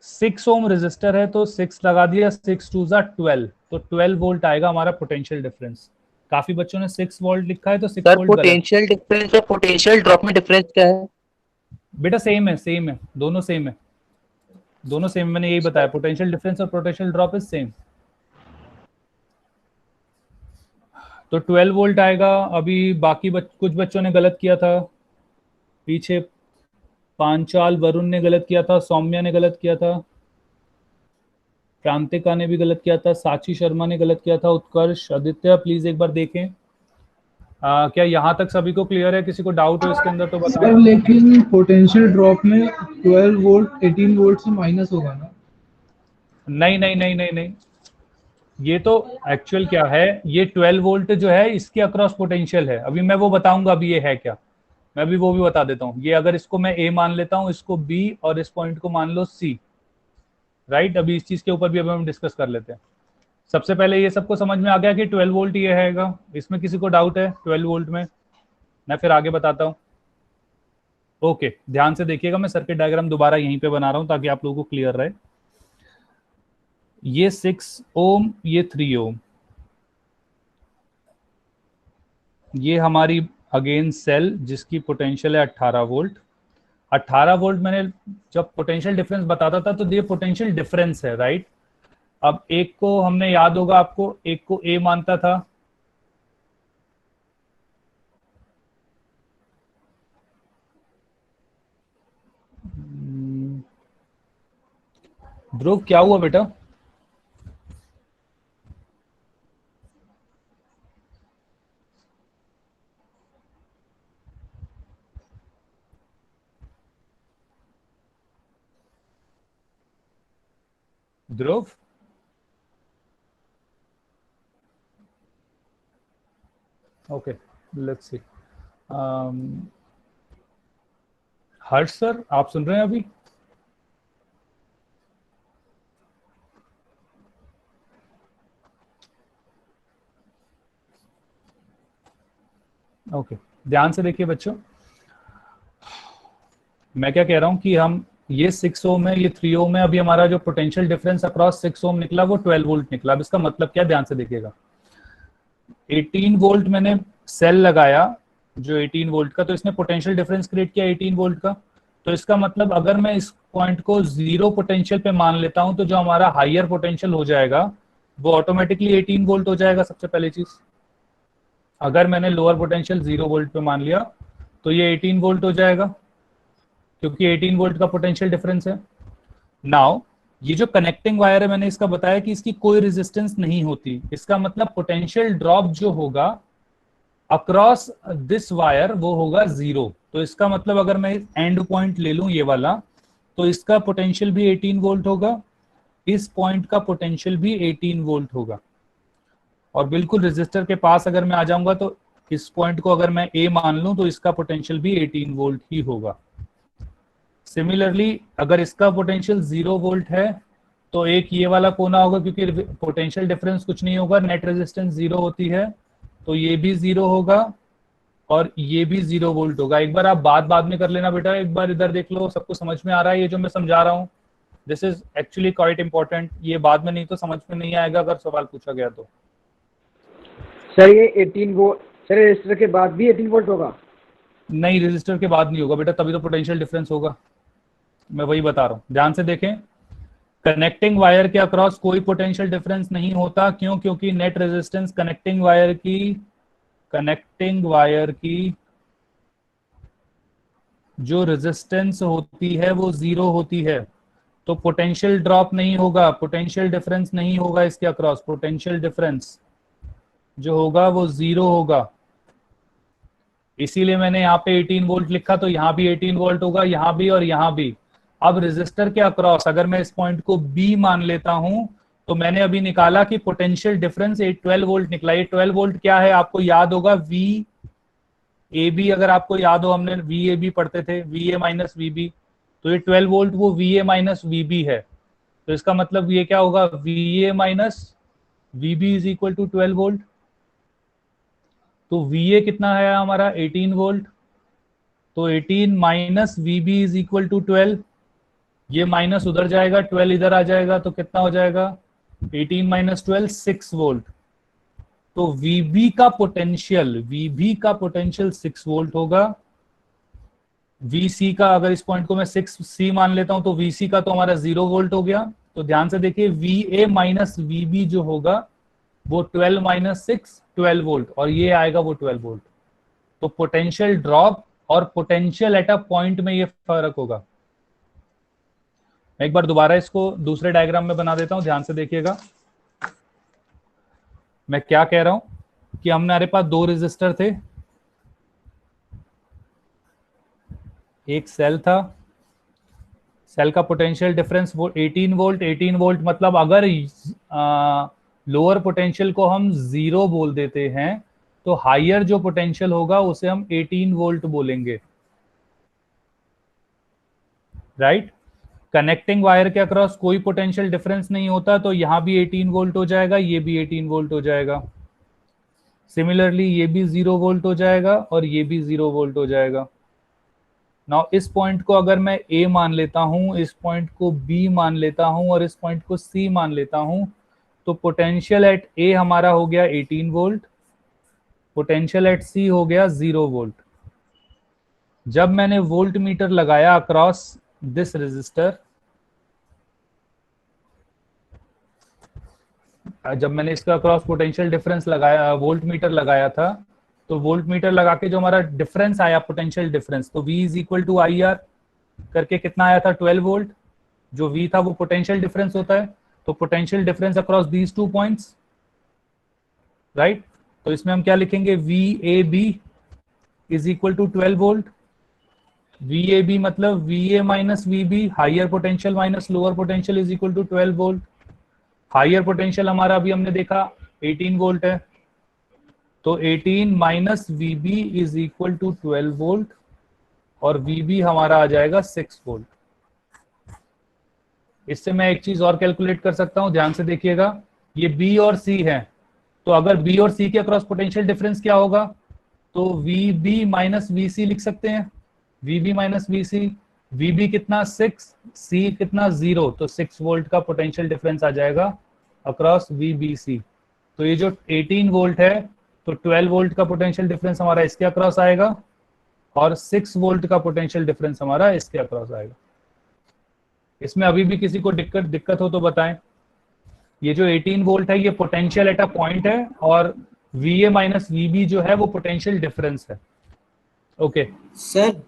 6 ओम रेजिस्टर है तो 6 लगा दिया, 6 2 जा 12, तो 12 वोल्ट आएगा हमारा पोटेंशियल डिफरेंस। काफी बच्चों ने 6 वोल्ट लिखा है तो 6 सर वोल्ट पोटेंशियल डिफरेंस और पोटेंशियल ड्रॉप में डिफरेंस क्या है? बेटा सेम है, दोनों सेम है, दोनों सेम, मैंने यही बताया, पोटेंशियल डिफरेंस और पोटेंशियल ड्रॉप इज सेम। तो 12 वोल्ट आएगा। अभी बाकी कुछ बच्चों ने गलत किया था, पीछे पांचाल वरुण ने गलत किया था, सौम्या ने गलत किया था, क्रांतिका ने भी गलत किया था, साची शर्मा ने गलत किया था, उत्कर्ष, आदित्य प्लीज एक बार देखें। क्या यहाँ तक सभी को क्लियर है? किसी को डाउट हो इसके अंदर तो बताओ। सर लेकिन पोटेंशियल ड्रॉप में 12 वोल्ट 18 वोल्ट से माइनस होगा ना? नहीं, ये तो एक्चुअल क्या है, ये 12 वोल्ट जो है इसके अक्रॉस पोटेंशियल है, अभी मैं वो बताऊंगा अभी ये है क्या, मैं अभी वो भी बता देता हूँ। ये अगर इसको मैं A मान लेता हूँ, इसको B और इस पॉइंट को मान लो C, राइट। अभी इस चीज के ऊपर भी अभी हम डिस्कस कर लेते हैं। सबसे पहले ये सबको समझ में आ गया कि 12 वोल्ट ये हैगा, इसमें किसी को डाउट है 12 वोल्ट में? मैं फिर आगे बताता हूँ। ओके, ध्यान से देखिएगा, मैं सर्किट डायग्राम दोबारा यहीं पे बना रहा हूँ ताकि आप लोगों को क्लियर रहे। ये 6 ओम, ये 3 ओम, ये हमारी अगेन सेल जिसकी पोटेंशियल है 18 वोल्ट। 18 वोल्ट मैंने जब पोटेंशियल डिफरेंस बताता था तो ये पोटेंशियल डिफरेंस है, राइट। अब एक को हमने याद होगा आपको, एक को A मानता था, ध्रुव क्या हुआ बेटा? Dhruv, okay let's see. Harsh sir आप सुन रहे हैं अभी? ओके, ध्यान से देखिए बच्चों, मैं क्या कह रहा हूं कि हम ये 6 ओम है, ये 3 ओम है, अभी हमारा जो पोटेंशियल डिफरेंस अक्रॉस 6 ओम निकला वो 12 वोल्ट निकला। अब इसका मतलब क्या, ध्यान से देखिएगा, 18 वोल्ट मैंने सेल लगाया जो 18 वोल्ट का, तो इसने पोटेंशियल डिफरेंस क्रिएट किया 18 वोल्ट का। तो इसका मतलब अगर मैं इस पॉइंट को 0 पोटेंशियल पे मान लेता हूं तो जो हमारा हायर पोटेंशियल हो जाएगा वो ऑटोमेटिकली 18 वोल्ट हो जाएगा। सबसे पहली चीज, अगर मैंने लोअर पोटेंशियल 0 वोल्ट पे मान लिया तो ये 18 वोल्ट हो जाएगा क्योंकि 18 वोल्ट का पोटेंशियल डिफरेंस है। नाउ ये जो कनेक्टिंग वायर है मैंने इसका बताया कि इसकी कोई रेजिस्टेंस नहीं होती, इसका मतलब पोटेंशियल ड्रॉप जो होगा अक्रॉस दिस वायर वो होगा 0। तो इसका मतलब अगर मैं एंड पॉइंट ले लूं ये वाला, तो इसका पोटेंशियल भी 18 वोल्ट होगा, इस पॉइंट का पोटेंशियल भी 18 वोल्ट होगा। और बिल्कुल रेजिस्टर के पास अगर मैं आ जाऊंगा तो इस पॉइंट को अगर मैं A मान लूं तो इसका पोटेंशियल भी 18 वोल्ट ही होगा। सिमिलरली अगर इसका पोटेंशियल 0 वोल्ट है तो एक ये वाला कोना होगा, क्योंकि पोटेंशियल डिफरेंस कुछ नहीं होगा, नेट रेजिस्टेंस 0 होती है, तो ये भी 0 होगा और ये भी 0 वोल्ट होगा। एक बार आप बाद में कर लेना बेटा, एक बार इधर देख लो, सबको समझ में आ रहा है ये जो मैं समझा रहा हूँ? This is actually quite important, ये बाद में नहीं तो समझ में नहीं आएगा अगर सवाल पूछा गया तो। सर ये 18 वोल्ट, सर रेजिस्टर के बाद भी 18 वोल्ट होगा? नहीं, रेजिस्टर के बाद नहीं होगा बेटा, तभी तो पोटेंशियल डिफरेंस होगा, मैं वही बता रहा हूँ। ध्यान से देखें, कनेक्टिंग वायर के अक्रॉस कोई पोटेंशियल डिफरेंस नहीं होता। क्यों? क्योंकि नेट रेजिस्टेंस कनेक्टिंग वायर की जो रेजिस्टेंस होती है वो 0 होती है। तो पोटेंशियल ड्रॉप नहीं होगा, पोटेंशियल डिफरेंस नहीं होगा इसके अक्रॉस। पोटेंशियल डिफरेंस जो होगा वो 0 होगा। इसीलिए मैंने यहाँ पे 18 वोल्ट लिखा, तो यहाँ भी 18 वोल्ट होगा, यहाँ भी और यहाँ भी। अब रेजिस्टर के अक्रॉस अगर मैं इस पॉइंट को B मान लेता हूं, तो मैंने अभी निकाला कि पोटेंशियल डिफरेंस 12 वोल्ट निकला। ये 12 वोल्ट क्या है आपको याद होगा, VAB। अगर आपको याद हो, हमने VAB पढ़ते थे, VA माइनस VB। तो ये 12 वोल्ट वो VA माइनस VB है। तो इसका मतलब ये क्या होगा, VA minus VB is equal to 12 volt. तो VA कितना है हमारा 18 वोल्ट। तो 18 minus VB is equal to 12। ये माइनस उधर जाएगा, 12 इधर आ जाएगा, तो कितना हो जाएगा 18 माइनस 12 6 वोल्ट। तो VB का पोटेंशियल 6 वोल्ट होगा। VC का अगर इस पॉइंट को मैं 6C मान लेता हूं, तो VC का तो हमारा 0 वोल्ट हो गया। तो ध्यान से देखिए VA माइनस VB जो होगा वो 12 माइनस 6 12 वोल्ट, और ये आएगा वो 12 वोल्ट। तो पोटेंशियल ड्रॉप और पोटेंशियल एट अ पॉइंट में ये फर्क होगा। मैं एक बार दोबारा इसको दूसरे डायग्राम में बना देता हूं, ध्यान से देखिएगा मैं क्या कह रहा हूं कि हमारे पास 2 रेजिस्टर थे, एक सेल था, सेल का पोटेंशियल डिफरेंस वो 18 वोल्ट मतलब अगर लोअर पोटेंशियल को हम 0 बोल देते हैं तो हायर जो पोटेंशियल होगा उसे हम 18 वोल्ट बोलेंगे, राइट। कनेक्टिंग वायर के अक्रॉस कोई पोटेंशियल डिफरेंस नहीं होता, तो यहां भी 18 वोल्ट हो जाएगा, ये भी 18 वोल्ट हो जाएगा। सिमिलरली ये भी 0 वोल्ट हो जाएगा और ये भी 0 वोल्ट हो जाएगा। नाउ इस पॉइंट को अगर मैं A मान लेता हूं, इस पॉइंट को B मान लेता हूं और इस पॉइंट को C मान लेता हूं, तो पोटेंशियल एट A हमारा हो गया 18 वोल्ट, पोटेंशियल एट C हो गया 0 वोल्ट। जब मैंने वोल्ट मीटर लगाया अक्रॉस दिस रेजिस्टर, जब मैंने इसका अक्रॉस पोटेंशियल डिफरेंस लगाया, वोल्ट मीटर लगाया था, तो वोल्ट मीटर लगा के जो हमारा डिफरेंस आया पोटेंशियल डिफरेंस, तो V is equal to IR करके कितना आया था 12 वोल्ट। जो V था वो पोटेंशियल डिफरेंस होता है, तो potential difference across these 2 points, right. तो इसमें हम क्या लिखेंगे, VAB is equal to 12 volt. VAB मतलब VA minus VB, higher potential minus lower potential is equal to 12 volt. Higher potential हमारा अभी हमने देखा 18 वोल्ट है, तो 18 minus VB is equal to 12 volt और VB हमारा आ जाएगा 6 वोल्ट। इससे मैं एक चीज और कैलकुलेट कर सकता हूं, ध्यान से देखिएगा, ये B और C है, तो अगर B और C के अक्रॉस पोटेंशियल डिफरेंस क्या होगा, तो VB माइनस VC लिख सकते हैं। VB माइनस VC, VB कितना 6, C कितना 0, तो 6 वोल्ट का पोटेंशियल डिफरेंस आ जाएगा अक्रॉस VBC। तो ये जो 18 वोल्ट है, तो 12 वोल्ट का पोटेंशियल डिफरेंस हमारा इसके अक्रॉस आएगा और 6 वोल्ट का पोटेंशियल डिफरेंस हमारा इसके अक्रॉस आएगा। इसमें अभी भी किसी को दिक्कत हो तो बताएं। ये जो 18 वोल्ट है ये पोटेंशियल एट अ पॉइंट है और VA माइनस VB जो है वो पोटेंशियल डिफरेंस है। Okay sir.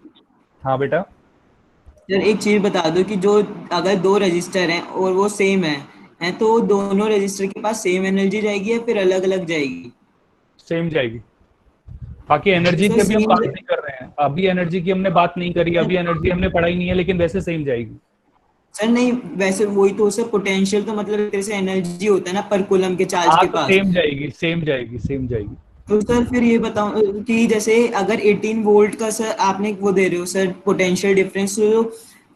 हाँ बेटा। सर एक चीज बता दो कि जो अगर 2 रजिस्टर हैं और वो सेम है तो दोनों रजिस्टर के पास सेम एनर्जी जाएगी या फिर अलग अलग जाएगी? सेम जाएगी। बाकी एनर्जी की अभी हम बात नहीं कर रहे हैं, अभी एनर्जी की हमने बात नहीं करी, अभी एनर्जी हमने पढ़ाई नहीं है, लेकिन वैसे सेम जाएगी। सर नहीं, वैसे वही तो सर, पोटेंशियल तो मतलब एक तरह से एनर्जी होता है ना पर कूलम के चार्ज के पास। सेम जाएगी। तो सर फिर ये बताओ कि जैसे अगर 18 वोल्ट का सर आपने वो दे रहे हो सर पोटेंशियल डिफरेंस,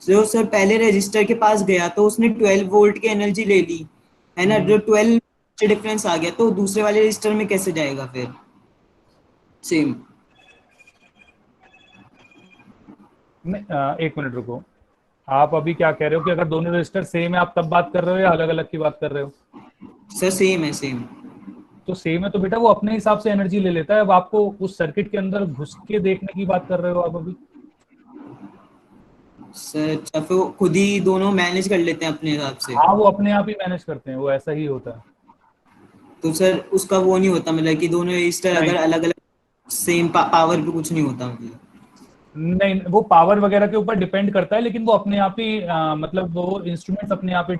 जो सर पहले रजिस्टर के पास गया तो उसने 12 वोल्ट की एनर्जी ले ली है ना, जो 12 डिफरेंस आ गया, तो दूसरे वाले रजिस्टर में कैसे जाएगा फिर सेम? एक मिनट रुको, आप अभी क्या कह रहे हो कि अगर दोनों रजिस्टर सेम है आप तब बात कर रहे हो या अलग अलग की बात कर रहे हो? सर सेम है, सेम। तो सेम है तो बेटा वो अपने हिसाब से एनर्जी ले लेता है। अब आपको उस सर्किट के अंदर घुस के देखने की बात कर रहे हो आप अभी? सर अच्छा, फिर खुद ही दोनों मैनेज कर लेते हैं अपने हिसाब से? हाँ वो अपने आप ही मैनेज करते हैं, वो ऐसा ही होता है। तो सर उसका वो नहीं होता मतलब कि दोनों रजिस्टर अगर अलग अलग सेम पावर पे कुछ नहीं होता मतलब? नहीं, वो पावर वगैरह के ऊपर डिपेंड करता है, लेकिन वो अपने आप ही मतलब वो इंस्ट्रूमेंट्स अपने आप ही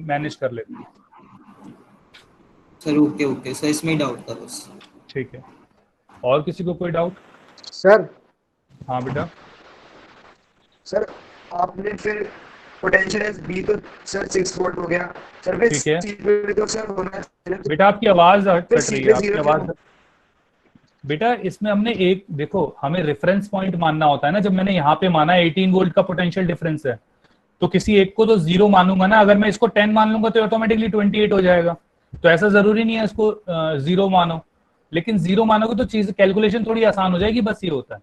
मैनेज कर लेते हैं। सर ओके ओके सर, इसमें ही डाउट था बस। ठीक है, और किसी को कोई डाउट? सर हाँ बेटा। सर आपने फिर पोटेंशियल एस बी तो सर 6 वोल्ट हो गया सर, फिर ठीक है। सी पे तो सर होना चाहिए। बेटा आपकी आवाज कट फिर रही सी है, पे आपकी 0 आवाज। बेटा इसमें हमने एक देखो, हमें रेफरेंस पॉइंट मानना होता है ना। जब मैंने यहाँ पे माना 18 वोल्ट का पोटेंशियल डिफरेंस है, तो किसी एक को तो 0 मानूंगा ना। अगर मैं इसको 10 मान लूंगा तो ऑटोमेटिकली 28 हो जाएगा। तो ऐसा जरूरी नहीं है इसको 0 मानो, लेकिन 0 मानोगे तो चीज कैलकुलेशन थोड़ी आसान हो जाएगी, बस ये होता है।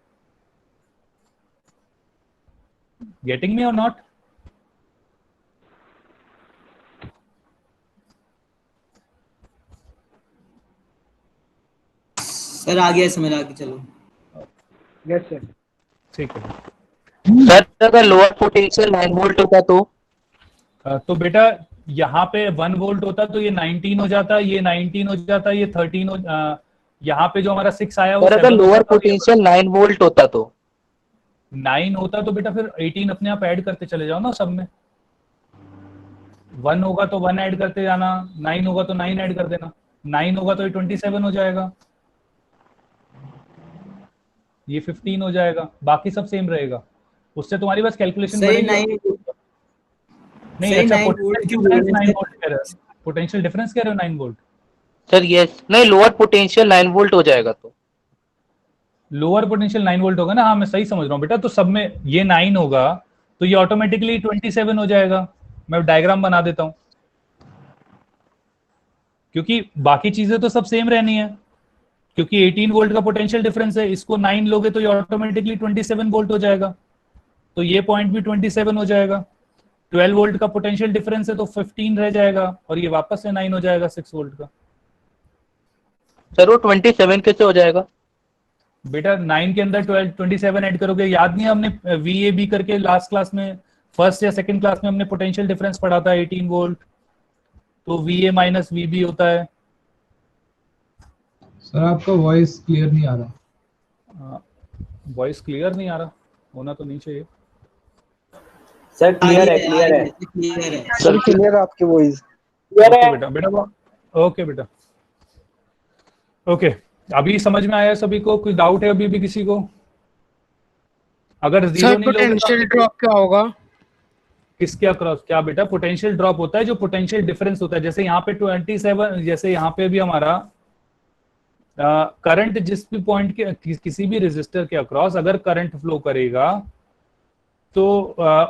गेटिंग मी और नॉट? सर आ गया समझ, आगे चलो। Yes sir. ठीक है। सर अगर लोअर पोटेंशियल 9 वोल्ट होता तो बेटा यहाँ पे 1 वोल्ट होता तो ये 19 हो जाता, ये 19 हो जाता, ये 13 हो। यहाँ पे जो हमारा 6 आया वो सर अगर 7 लोअर होता, पोटेंशियल 9 वोल्ट होता तो 9 होता तो बेटा फिर 18 अपने आप ऐड करते चले जाओ ना सब में। 1 होगा तो 1 ऐड करते जाना, 9 होगा तो 9 ऐड कर देना, 9 होगा तो ये 27 हो जाएगा, ये 15 हो जाएगा, बाकी सब सेम रहेगा। उससे तुम्हारी बस कैलकुलेशन सही बढ़ेगी। 9 नहीं सही अच्छा, 9 वोल्ट क्यों पोटेंशियल बोल डिफरेंस रहे 9 हैं? वोल्ट कह रहे हो, पोटेंशियल डिफरेंस कह रहे हो 9 वोल्ट। सर यस, नहीं लोअर पोटेंशियल 9 वोल्ट हो जाएगा तो लोअर पोटेंशियल 9 वोल्ट होगा ना। हाँ मैं सही समझ रहा हूँ बेटा। तो सब में ये 9 होगा तो ये ऑटोमेटिकली 27 हो जाएगा। मैं डायग्राम बना देता हूँ, क्योंकि बाकी चीजें तो सब सेम रहनी है। क्योंकि 18 वोल्ट का पोटेंशियल डिफरेंस है, इसको 9 लोगे तो ये ऑटोमेटिकली 27 वोल्ट हो जाएगा। तो ये पॉइंट भी 27 हो जाएगा। 12 वोल्ट का पोटेंशियल डिफरेंस है तो 15 रह जाएगा, और ये वापस से 9 हो जाएगा 6 वोल्ट का। सर वो 27 कैसे हो जाएगा? बेटा 9 के अंदर 27 ऐड करोगे। याद नहीं हमने VAB करके लास्ट क्लास में, फर्स्ट या सेकंड क्लास में हमने पोटेंशियल डिफरेंस पढ़ा था 18 वोल्ट। तो VA माइनस VB होता है। सर आपका वॉइस क्लियर नहीं आ रहा। वॉइस क्लियर नहीं आ रहा, होना तो नहीं चाहिए। सर क्लियर है, क्लियर क्लियर है क्लियर है। सर, क्लियर है आपकी वॉइस। ओके बेटा, ओके बेटा, ओके। अभी समझ में आया सभी को? कोई डाउट है अभी भी किसी को? अगर 0 सर नहीं लोगे पोटेंशियल तो ड्रॉप क्या होगा? किसके अक्रॉस? क्या बेटा? पोटेंशियल ड्रॉप होता है जो पोटेंशियल डिफरेंस होता है। जैसे यहाँ पे 27, जैसे यहाँ पे भी हमारा करंट जिस भी पॉइंट के किसी भी रेजिस्टर के अक्रॉस अगर करंट फ्लो करेगा तो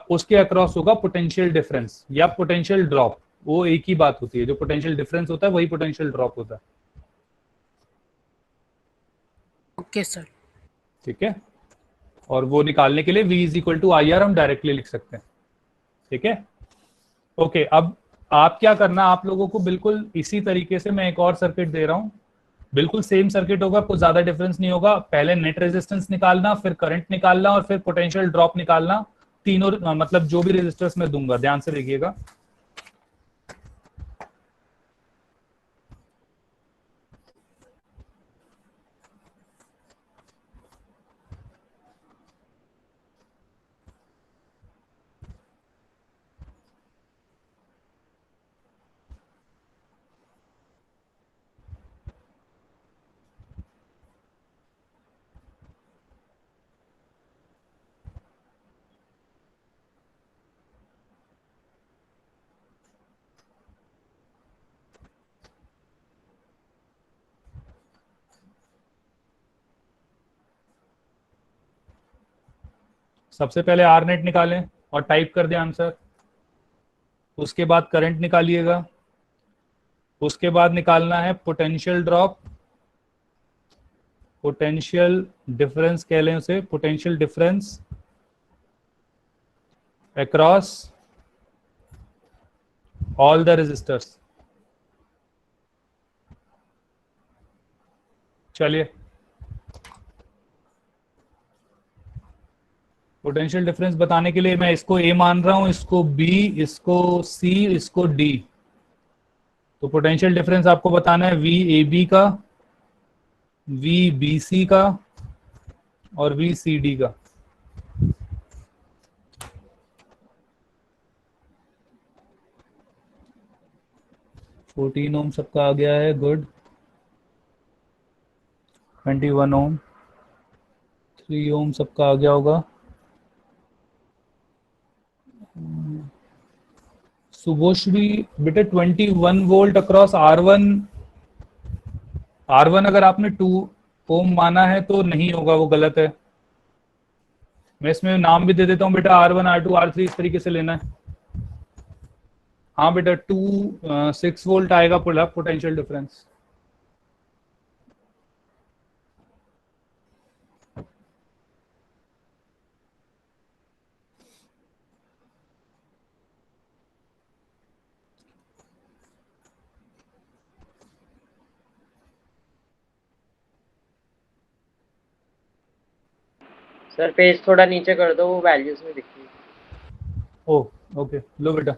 उसके अक्रॉस होगा पोटेंशियल डिफरेंस या पोटेंशियल ड्रॉप। वो एक ही बात होती है, जो पोटेंशियल डिफरेंस होता है वही पोटेंशियल ड्रॉप होता है। Okay sir. ठीक है, और वो निकालने के लिए V is equal to IR हम डायरेक्टली लिख सकते हैं। ठीक है, ओके। अब आप क्या करना, आप लोगों को बिल्कुल इसी तरीके से मैं एक और सर्किट दे रहा हूं, बिल्कुल सेम सर्किट होगा, कुछ ज्यादा डिफरेंस नहीं होगा। पहले नेट रेजिस्टेंस निकालना, फिर करंट निकालना, और फिर पोटेंशियल ड्रॉप निकालना। तीनों मतलब जो भी रेजिस्टर्स में दूंगा, ध्यान से देखिएगा। सबसे पहले आर नेट निकालें और टाइप कर दें आंसर। उसके बाद करंट निकालिएगा। उसके बाद निकालना है पोटेंशियल ड्रॉप, पोटेंशियल डिफरेंस कह लें उसे, potential difference across all the resistors. चलिए, पोटेंशियल डिफरेंस बताने के लिए मैं इसको A मान रहा हूं, इसको B, इसको C, इसको D। तो पोटेंशियल डिफरेंस आपको बताना है VAB का, VBC का और VCD का। 14 ओम सबका आ गया है, गुड। 21 ओम, 3 ओम सबका आ गया होगा। शुभोश्री बेटे 21 वोल्ट अक्रॉस R1, R1 अगर आपने 2 ओम माना है तो नहीं होगा, वो गलत है। मैं इसमें नाम भी दे देता हूँ बेटा, R1, R2, R3 इस तरीके से लेना है। हाँ बेटा 6 वोल्ट आएगा पूरा पोटेंशियल डिफरेंस। सर पेज थोड़ा नीचे कर दो, वो वैल्यूज में दिखती है। ओ ओके, लो बेटा।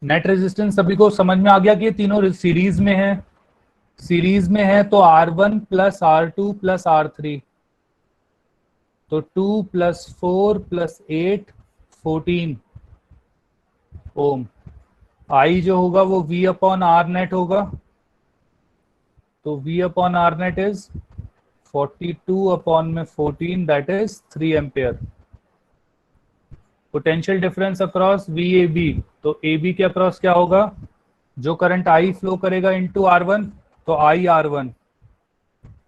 नेट रेजिस्टेंस सभी को समझ में आ गया कि ये तीनों सीरीज में है। सीरीज में है तो R1 plus R2 plus R3, तो 2 प्लस 4 प्लस 8 14 ओम। आई जो होगा वो V अपॉन R नेट होगा, तो V upon R net is 42 upon में 14, that is 3 ampere. Potential difference across VAB, तो AB के अक्रॉस क्या होगा, जो करंट I फ्लो करेगा इनटू R1, तो IR1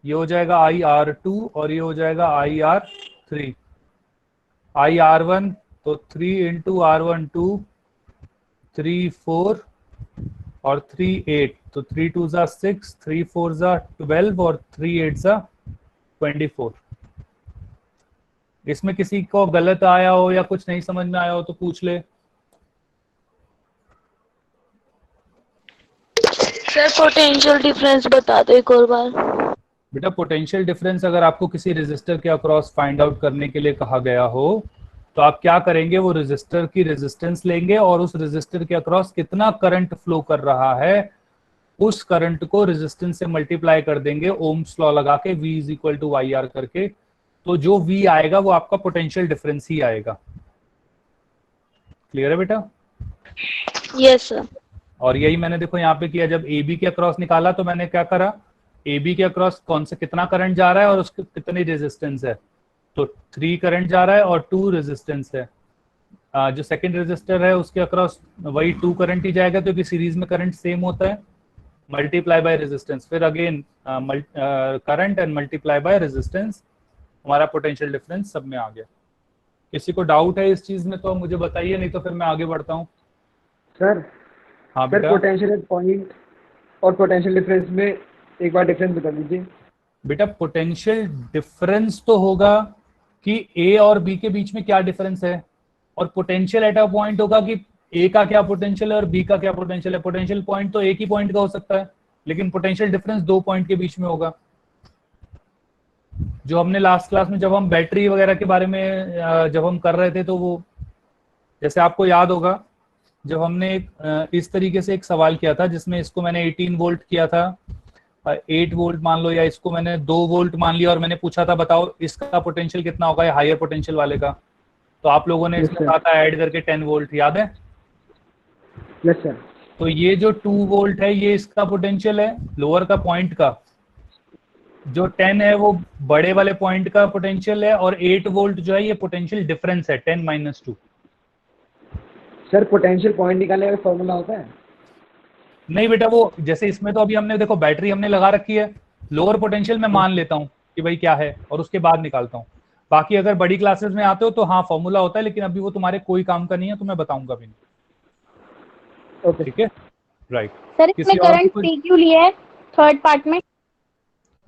ये हो जाएगा IR2 और ये हो जाएगा IR3। IR1 तो 3 इंटू R1 2, 3 4 और 3 8, तो 3 2 जा 6, 3 4 जा 12 और 3 8 जा 24। इसमें किसी को गलत आया हो या कुछ नहीं समझ में आया हो तो पूछ ले। सर पोटेंशियल डिफरेंस बता दो एक और बार। बेटा पोटेंशियल डिफरेंस अगर आपको किसी रेजिस्टर के अक्रॉस फाइंड आउट करने के लिए कहा गया हो तो आप क्या करेंगे, वो रेजिस्टर की रेजिस्टेंस लेंगे और उस रेजिस्टर के अक्रॉस कितना करंट फ्लो कर रहा है उस करंट को रेजिस्टेंस से मल्टीप्लाई कर देंगे ओम्स लॉ लगा के, V is equal to YR करके। तो जो V आएगा वो आपका पोटेंशियल डिफरेंस ही आएगा। क्लियर है बेटा? Yes sir. और यही मैंने देखो यहाँ पे किया, जब AB के अक्रॉस निकाला तो मैंने क्या करा, AB के अक्रॉस कौन से कितना करंट जा रहा है और उसकी कितनी रेजिस्टेंस है, तो 3 करंट जा रहा है और 2 रेजिस्टेंस है। जो सेकंड रेजिस्टर है उसके अक्रॉस वही 2 करंट ही जाएगा क्योंकि सीरीज में करंट सेम होता है, मल्टीप्लाई बाय रेजिस्टेंस, फिर again current and multiply by resistance, हमारा पोटेंशियल डिफरेंस सब में आ गया। किसी को डाउट है इस चीज में तो मुझे बताइए, नहीं तो फिर मैं आगे बढ़ता हूँ। सर हाँ सर बेटा, पोटेंशियल पॉइंट और पोटेंशियल डिफरेंस में एक बार डिफरेंस बता दीजिए। बेटा पोटेंशियल डिफरेंस तो होगा कि A और B के बीच में क्या डिफरेंस है, और पोटेंशियल एट अ पॉइंट होगा कि A का क्या पोटेंशियल है और B का क्या पोटेंशियल है। पोटेंशियल पॉइंट तो एक ही पॉइंट का हो सकता है, लेकिन पोटेंशियल डिफरेंस 2 पॉइंट के बीच में होगा। जो हमने लास्ट क्लास में जब हम बैटरी वगैरह के बारे में जब हम कर रहे थे, तो वो जैसे आपको याद होगा जब हमने इस तरीके से एक सवाल किया था जिसमें इसको मैंने 18 वोल्ट किया था, 8 वोल्ट मान लो, या इसको मैंने 2 वोल्ट मान लिया और मैंने पूछा था बताओ इसका पोटेंशियल कितना होगा या हायर पोटेंशियल वाले का, तो आप लोगों ने इसमें कहा था ऐड करके 10 वोल्ट, याद है? Yes sir. तो ये जो 2 वोल्ट है ये इसका पोटेंशियल है लोअर का पॉइंट का, जो 10 है वो बड़े वाले पॉइंट का पोटेंशियल है, और 8 वोल्ट जो है ये पोटेंशियल डिफरेंस है 10 - 2। सर पोटेंशियल पॉइंट निकालने का फॉर्मूला होता है? नहीं बेटा, वो जैसे इसमें तो अभी हमने देखो बैटरी हमने लगा रखी है, लोअर पोटेंशियल मैं मान लेता हूँ कि भाई क्या है और उसके बाद निकालता हूँ। बाकी अगर बड़ी क्लासेस में आते हो तो हाँ फॉर्मूला होता है, लेकिन अभी वो तुम्हारे कोई काम का नहीं है तो मैं बताऊंगा भी नहीं। ओके ठीक है, राइट। सर इसमें करंट P क्यों लिया है थर्ड पार्ट में?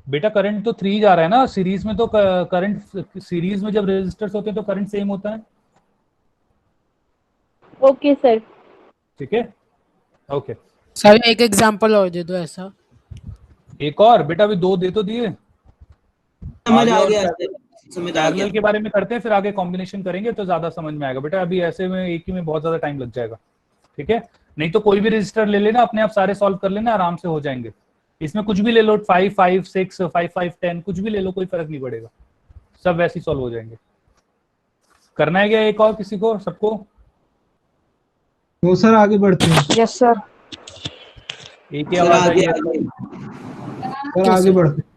बेटा करंट तो 3 जा रहा है ना सीरीज में, तो करंट सीरीज में जब रेजिस्टर्स होते हैं तो करंट सेम होता है। Okay sir. ठीक है, ओके। सर एक एग्जांपल और दे दो ऐसा। एक और बेटा, अभी 2 दे तो दिए, समझ आ गया सर, समझ आ गया। पैरेलल के बारे में करते हैं फिर आगे कॉम्बिनेशन करेंगे तो ज्यादा समझ में आएगा बेटा, अभी ऐसे में एक ही में बहुत ज्यादा टाइम लग जाएगा। ठीक है, नहीं तो कोई भी रजिस्टर ले लेना, अपने आप सारे सॉल्व कर लेना, आराम से हो जाएंगे। इसमें कुछ भी ले लो, 5 5 6 5 5 10 कुछ भी ले लो, कोई फर्क नहीं पड़ेगा, सब वैसे ही सॉल्व हो जाएंगे। करना है क्या एक और किसी को, सबको? तो सर आगे बढ़ते हैं। Yes sir. एक ही आवाज आई है। सर आगे बढ़ते हैं।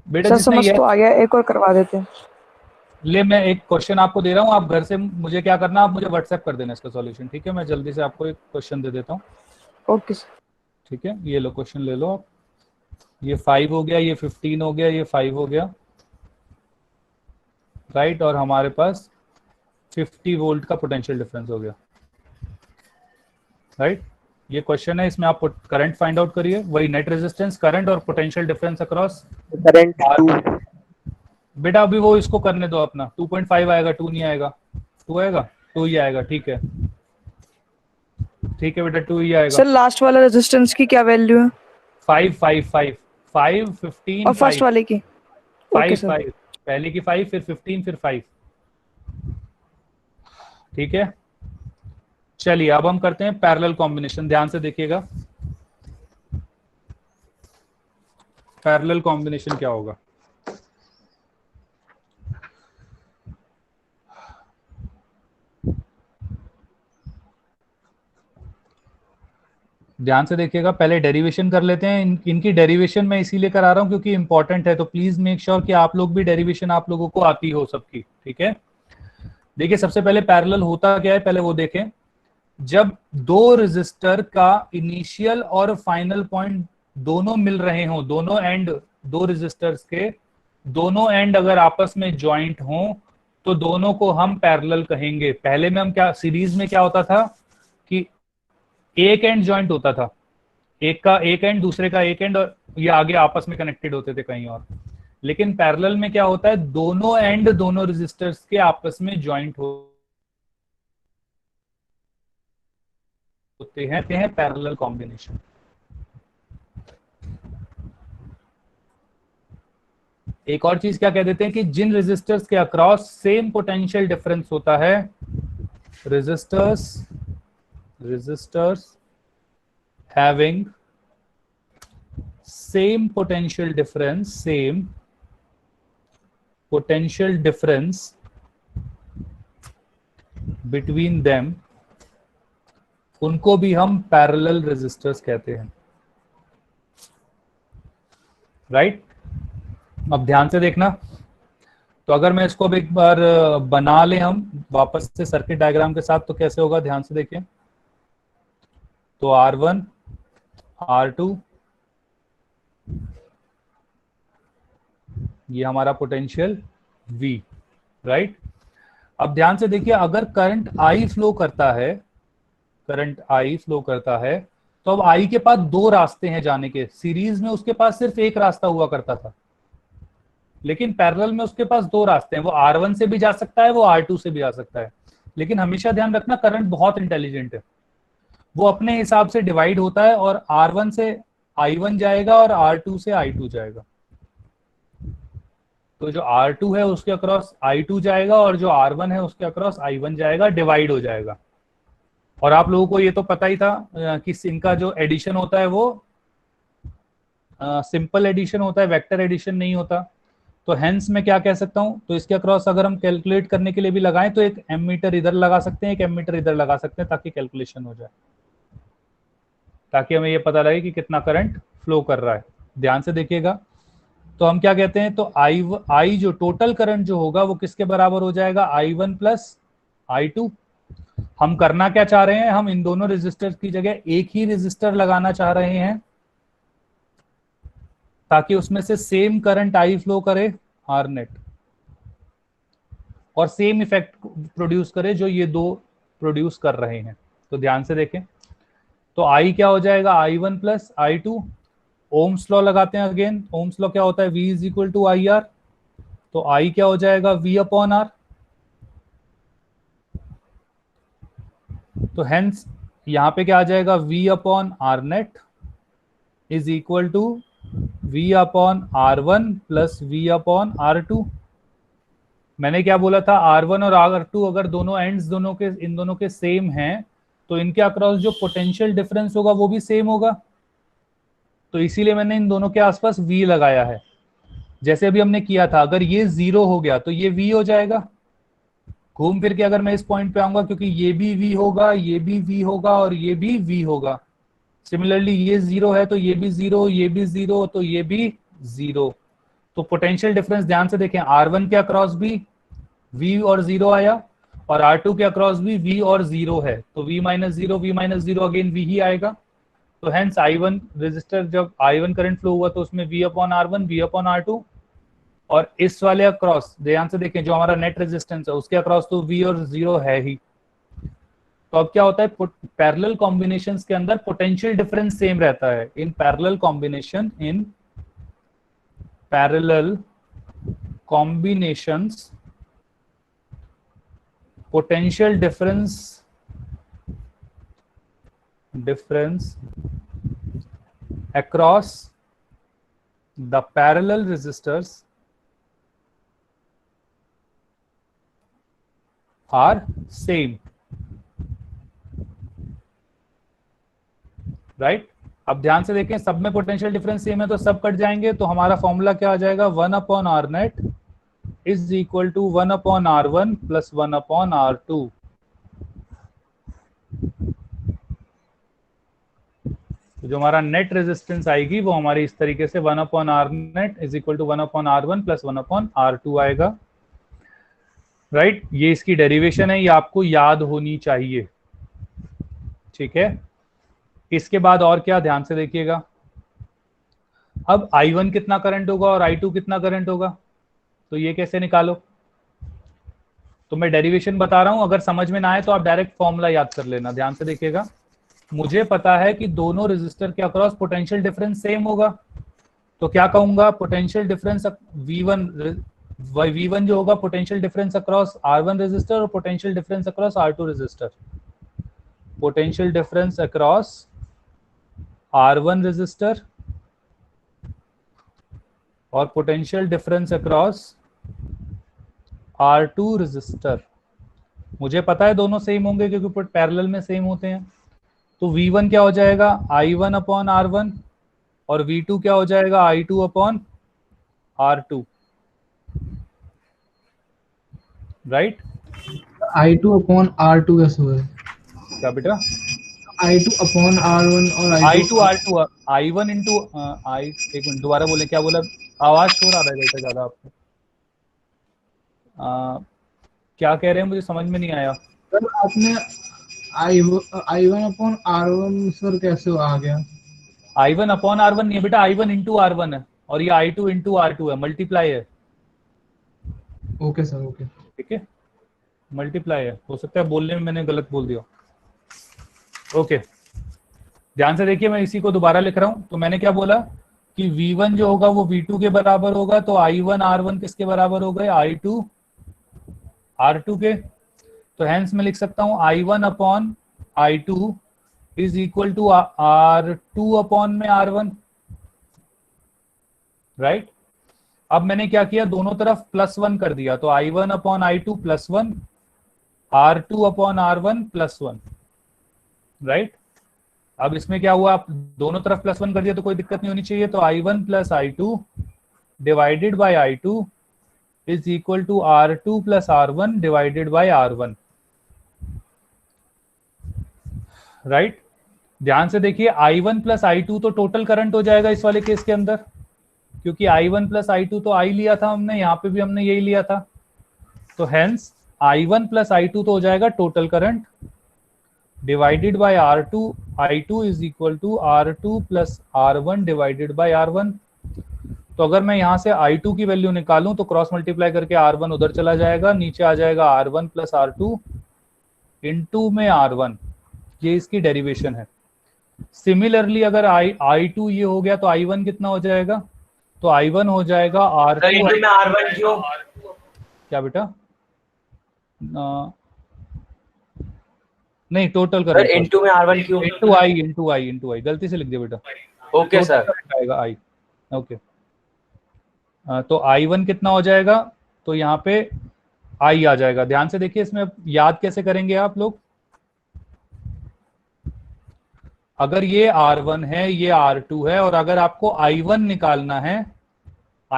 बेटा सर जिसने समझ ये तो आ गया, एक और करवा देते हैं। ले, मैं एक क्वेश्चन आपको दे रहा हूँ, आप घर से मुझे क्या करना, आप मुझे व्हाट्सएप कर देना इसका सॉल्यूशन, ठीक है? मैं जल्दी से आपको एक क्वेश्चन दे देता हूँ। Okay sir. ठीक है, ये लो क्वेश्चन ले लो आप। ये 5 हो गया, ये 15 हो गया, ये 5 हो गया, राइट? और हमारे पास 50 वोल्ट का पोटेंशियल डिफरेंस हो गया, राइट? ये क्वेश्चन है, इसमें आप करंट फाइंड आउट करिए, वही नेट रेजिस्टेंस, करंट और पोटेंशियल डिफरेंस अक्रॉस करंट 2। बेटा अभी वो इसको करने दो अपना। 2.5 आएगा, 2 नहीं आएगा, 2 आएगा, 2 ही आएगा, ठीक है, ठीक है बेटा, 2 ही आएगा। सर लास्ट वाला रेजिस्टेंस की क्या वैल्यू है? 5 5 5 5 15 और फर्स्ट वाले की? 5 5 पहले की 5 फिर 15 फिर 5, ठीक है? चलिए अब हम करते हैं पैरेलल कॉम्बिनेशन, ध्यान से देखिएगा। पैरेलल कॉम्बिनेशन क्या होगा? ध्यान से देखिएगा, पहले डेरिवेशन कर लेते हैं। इनकी डेरिवेशन मैं इसीलिए करा रहा हूं क्योंकि इंपॉर्टेंट है, तो प्लीज मेक श्योर कि आप लोग भी डेरिवेशन आप लोगों को आती हो सबकी, ठीक है? देखिए सबसे पहले पैरेलल होता क्या है, पहले वो देखें। जब दो रेजिस्टर का इनिशियल और फाइनल पॉइंट दोनों मिल रहे हो, दोनों एंड, दो रेजिस्टर्स के दोनों एंड अगर आपस में ज्वाइंट हो तो दोनों को हम पैरेलल कहेंगे। पहले में हम क्या, सीरीज में क्या होता था कि एक एंड ज्वाइंट होता था, एक का एक एंड दूसरे का एक एंड, और ये आगे आपस में कनेक्टेड होते थे कहीं और। लेकिन पैरेलल में क्या होता है, दोनों एंड दोनों रेजिस्टर्स के आपस में ज्वाइंट होते हैं पैरेलल कॉम्बिनेशन। एक और चीज क्या कह देते हैं कि जिन रेजिस्टर्स के अक्रॉस सेम पोटेंशियल डिफरेंस होता है, resistors having same potential difference between them, उनको भी हम पैरेलल रेजिस्टर्स कहते हैं, राइट? अब ध्यान से देखना, तो अगर मैं इसको अब एक बार बना लें हम वापस से सर्किट डायग्राम के साथ, तो कैसे होगा, ध्यान से देखिए। तो R1 R2 ये हमारा पोटेंशियल V, राइट? अब ध्यान से देखिए, अगर करंट I फ्लो करता है, तो अब I के पास दो रास्ते हैं जाने के। सीरीज में उसके पास सिर्फ एक रास्ता हुआ करता था, लेकिन पैरेलल में उसके पास दो रास्ते हैं। वो R1 से भी जा सकता है, वो R2 से भी आ सकता है। लेकिन हमेशा ध्यान रखना, करंट बहुत इंटेलिजेंट है, वो अपने हिसाब से डिवाइड होता है, और R1 से I1 जाएगा और R2 से I2 जाएगा। तो जो R2 है उसके अक्रॉस I2 जाएगा, और जो R1 है उसके अक्रॉस I1 जाएगा, डिवाइड हो जाएगा। और आप लोगों को ये तो पता ही था कि इनका जो एडिशन होता है वो सिंपल एडिशन होता है, वेक्टर एडिशन नहीं होता। तो हेंस मैं क्या कह सकता हूं, तो इसके अक्रॉस अगर हम कैलकुलेट करने के लिए भी लगाएं तो एक एमीटर इधर लगा सकते हैं, एक एमीटर इधर लगा सकते हैं, ताकि कैलकुलेशन हो जाए, ताकि हमें ये पता लगे कि कितना करंट फ्लो कर रहा है। ध्यान से देखिएगा, तो हम क्या कहते हैं, तो I जो टोटल करंट जो होगा वो किसके बराबर हो जाएगा, I1 प्लस I2। हम करना क्या चाह रहे हैं, हम इन दोनों रेजिस्टर की जगह एक ही रेजिस्टर लगाना चाह रहे हैं, ताकि उसमें से सेम करंट I फ्लो करे, R नेट, और सेम इफेक्ट प्रोड्यूस करे जो ये दो प्रोड्यूस कर रहे हैं। तो ध्यान से देखें, तो I क्या हो जाएगा, I1 plus I2। Ohm's law लगाते हैं अगेन, ओम्स लॉ क्या होता है, V is equal to IR। तो I क्या हो जाएगा, V अपॉन R। तो हेंस यहां पे क्या आ जाएगा, V upon R net is equal to V upon R1 plus V upon R2। मैंने क्या बोला था, R1 और R2 अगर दोनों एंड्स इन दोनों के सेम हैं तो इनके अक्रॉस जो पोटेंशियल डिफरेंस होगा वो भी सेम होगा, तो इसीलिए मैंने इन दोनों के आसपास V लगाया है। जैसे अभी हमने किया था, अगर ये 0 हो गया तो ये V हो जाएगा। घूम फिर के अगर मैं इस पॉइंट पे आऊंगा, क्योंकि ये भी V होगा, ये भी V होगा और ये भी V होगा। सिमिलरली ये 0 है तो ये भी 0, ये भी 0 तो ये भी 0। तो पोटेंशियल डिफरेंस ध्यान से देखें, R1 के अक्रॉस भी V और 0 आया और R2 के अक्रॉस भी V और 0 है, तो V माइनस 0 अगेन V ही आएगा। तो हेंस I1 रेजिस्टर, जब I1 करंट फ्लो हुआ तो उसमें V upon R1, V upon R2, और इस वाले अक्रॉस ध्यान से देखें जो हमारा नेट रेजिस्टेंस है उसके अक्रॉस तो V और 0 है ही। तो अब क्या होता है, पैरेलल कॉम्बिनेशंस के अंदर पोटेंशियल डिफरेंस सेम रहता है। In parallel combinations potential difference across the parallel resistors are same, right? अब ध्यान से देखें, सब में पोटेंशियल डिफरेंस सेम है तो सब कट जाएंगे, तो हमारा फॉर्मूला क्या आ जाएगा, 1 upon R net is equal to 1 upon R1 plus 1 upon R2। तो जो हमारा नेट रेजिस्टेंस आएगी वो हमारी इस तरीके से 1 upon R net is equal to 1 upon R1 plus 1 upon R2 आएगा, राइट? ये इसकी डेरिवेशन है, ये आपको याद होनी चाहिए, ठीक है? इसके बाद और क्या, ध्यान से देखिएगा। अब I1 कितना करंट होगा और I2 कितना करंट होगा, तो ये कैसे निकालो? तो मैं डेरिवेशन बता रहा हूं, अगर समझ में ना आए तो आप डायरेक्ट फॉर्मूला याद कर लेना। ध्यान से देखिएगा, मुझे पता है कि दोनों रेजिस्टर के अक्रॉस पोटेंशियल डिफरेंस सेम होगा, तो क्या कहूंगा, पोटेंशियल डिफरेंस V1 जो होगा potential difference across R1 resistor और potential difference across R2 resistor. Potential difference across R1 resistor और potential difference across R2 resistor, मुझे पता है दोनों सेम होंगे क्योंकि पैरेलल में सेम होते हैं। तो V1 क्या हो जाएगा, I1 अपॉन R1 और V2 क्या हो जाएगा, I2 upon R2, right? I2 upon R2 कैसे हुआ? क्या बेटा? I2 अपॉन R1 और I2 R2 I1 इंटू एक मिनट दोबारा बोले, क्या बोला? आवाज शोर आ रहा है बेटा ज्यादा आपको। क्या कह रहे हैं, मुझे समझ में नहीं आया। सर आपने I1 अपॉन R1 सर कैसे आ गया? I1 अपॉन R1 नहीं है बेटा, I1 इंटू R1 है और ये I2 इंटू R2 है, मल्टीप्लाई है। ओके सर, ओके, ठीक है, मल्टीप्लाई है। हो सकता है बोलने में मैंने गलत बोल दिया। ओके, ध्यान से देखिए, मैं इसी को दोबारा लिख रहा हूं। तो मैंने क्या बोला कि V1 जो होगा वो V2 के बराबर होगा, तो I1 R1 किसके बराबर हो गए, I2 R2 के। तो हेंस मैं लिख सकता हूं I1 upon I2 is equal to R2 upon में R1, राइट? अब मैंने क्या किया, दोनों तरफ +1 कर दिया, तो I1 upon I2 +1, R2 upon R1 +1, right? अब इसमें क्या हुआ, आप दोनों तरफ +1 कर दिया तो कोई दिक्कत नहीं होनी चाहिए। तो I1 plus I2 divided by I2 is equal to R2 plus R1 divided by R1, right? ध्यान से देखिए, I1 प्लस I2 तो टोटल करंट हो जाएगा इस वाले केस के अंदर, क्योंकि I1 प्लस I2 तो I लिया था हमने, यहाँ पे भी हमने यही लिया था। तो हेंस I1 प्लस I2 तो हो जाएगा total current divided by R2, I2 is equal to R2 plus R1 divided by R1। तो अगर मैं यहाँ से I2 की वैल्यू निकालूं तो क्रॉस मल्टीप्लाई करके R1 उधर चला जाएगा, नीचे आ जाएगा R1 प्लस R2 इंटू में R1, ये इसकी डेरिवेशन है। सिमिलरली अगर I2 ये हो गया तो I1 कितना हो जाएगा, तो I1 हो जाएगा R2 इंटू में R1 क्यों? क्या बेटा? नहीं, टोटल करंट इंटू में R1 क्यों? इंटू आई, गलती से लिख दिया बेटा। ओके सर, आएगा आई, ओके। तो I1 कितना हो जाएगा, तो यहाँ पे I आ जाएगा। ध्यान से देखिए, इसमें याद कैसे करेंगे आप लोग, अगर ये R1 है, ये R2 है, और अगर आपको I1 निकालना है, तो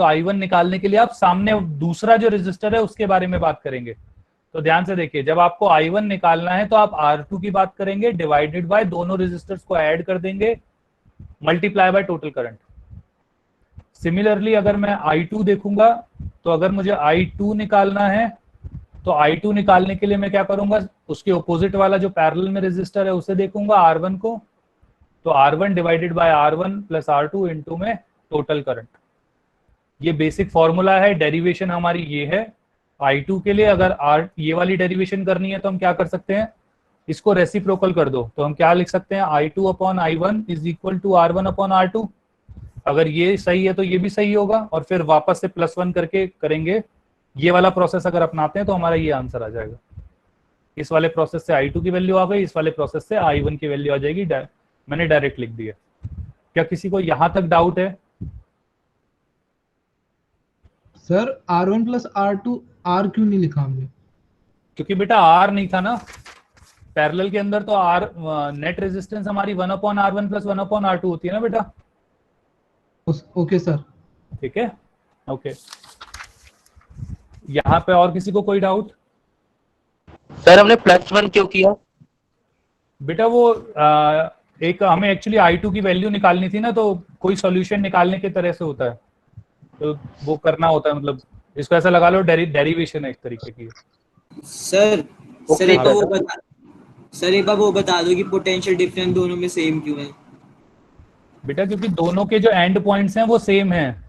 I1 निकालने के लिए आप सामने दूसरा जो रेजिस्टर है उसके बारे में बात करेंगे। तो ध्यान से देखिए, जब आपको I1 निकालना है तो आप R2 की बात करेंगे, डिवाइडेड बाय दोनों रेजिस्टर्स को ऐड कर देंगे, multiply by total current. Similarly अगर मैं I2 देखूंगा, तो अगर मुझे I2 निकालना है तो I2 निकालने के लिए मैं क्या करूंगा, उसके ऑपोजिट वाला जो पैरेलल में रेजिस्टर है उसे देखूंगा, R1 को, तो R1 divided by R1 plus R2 into में टोटल करंट। ये बेसिक फॉर्मूला है, डेरिवेशन हमारी ये है I2 के लिए। अगर ये वाली डेरिवेशन करनी है तो हम क्या कर सकते हैं, इसको रेसिप्रोकल कर दो, तो हम क्या लिख सकते हैं, I2 upon I1 is equal to R1 upon R2। अगर ये सही है तो ये भी सही होगा, और फिर वापस से +1 करके करेंगे। ये वाला प्रोसेस अगर अपनाते हैं तो हमारा ये आंसर आ जाएगा। इस वाले प्रोसेस से I2 की वैल्यू आ गई, इस वाले प्रोसेस से I1 की वैल्यू आ जाएगी। मैंने डायरेक्ट लिख दिया। क्या किसी को यहां तक डाउट है? Sir R1 plus R2 R क्यों नहीं लिखा हमने? क्योंकि बेटा R नहीं था ना पैरेलल के अंदर, तो R नेट रेजिस्टेंस हमारी 1/R1 प्लस 1/R2 होती है ना बेटा। ओके सर, ठीक है, ओके। यहाँ पे और किसी को कोई डाउट? सर हमने +1 क्यों किया? बेटा वो एक हमें एक्चुअली I2 की वैल्यू निकालनी थी ना, तो कोई सॉल्यूशन निकालने की तरह से होता है, तो वो करना होता है, मतलब इसको ऐसा लगा लो डेरिवेशन है एक तरीके की। सर सर एक बार वो बता दो कि पोटेंशियल डिफरेंस दोनों में सेम क्यों है? बेटा क्योंकि दोनों के जो एंड पॉइंट्स हैं वो सेम हैं।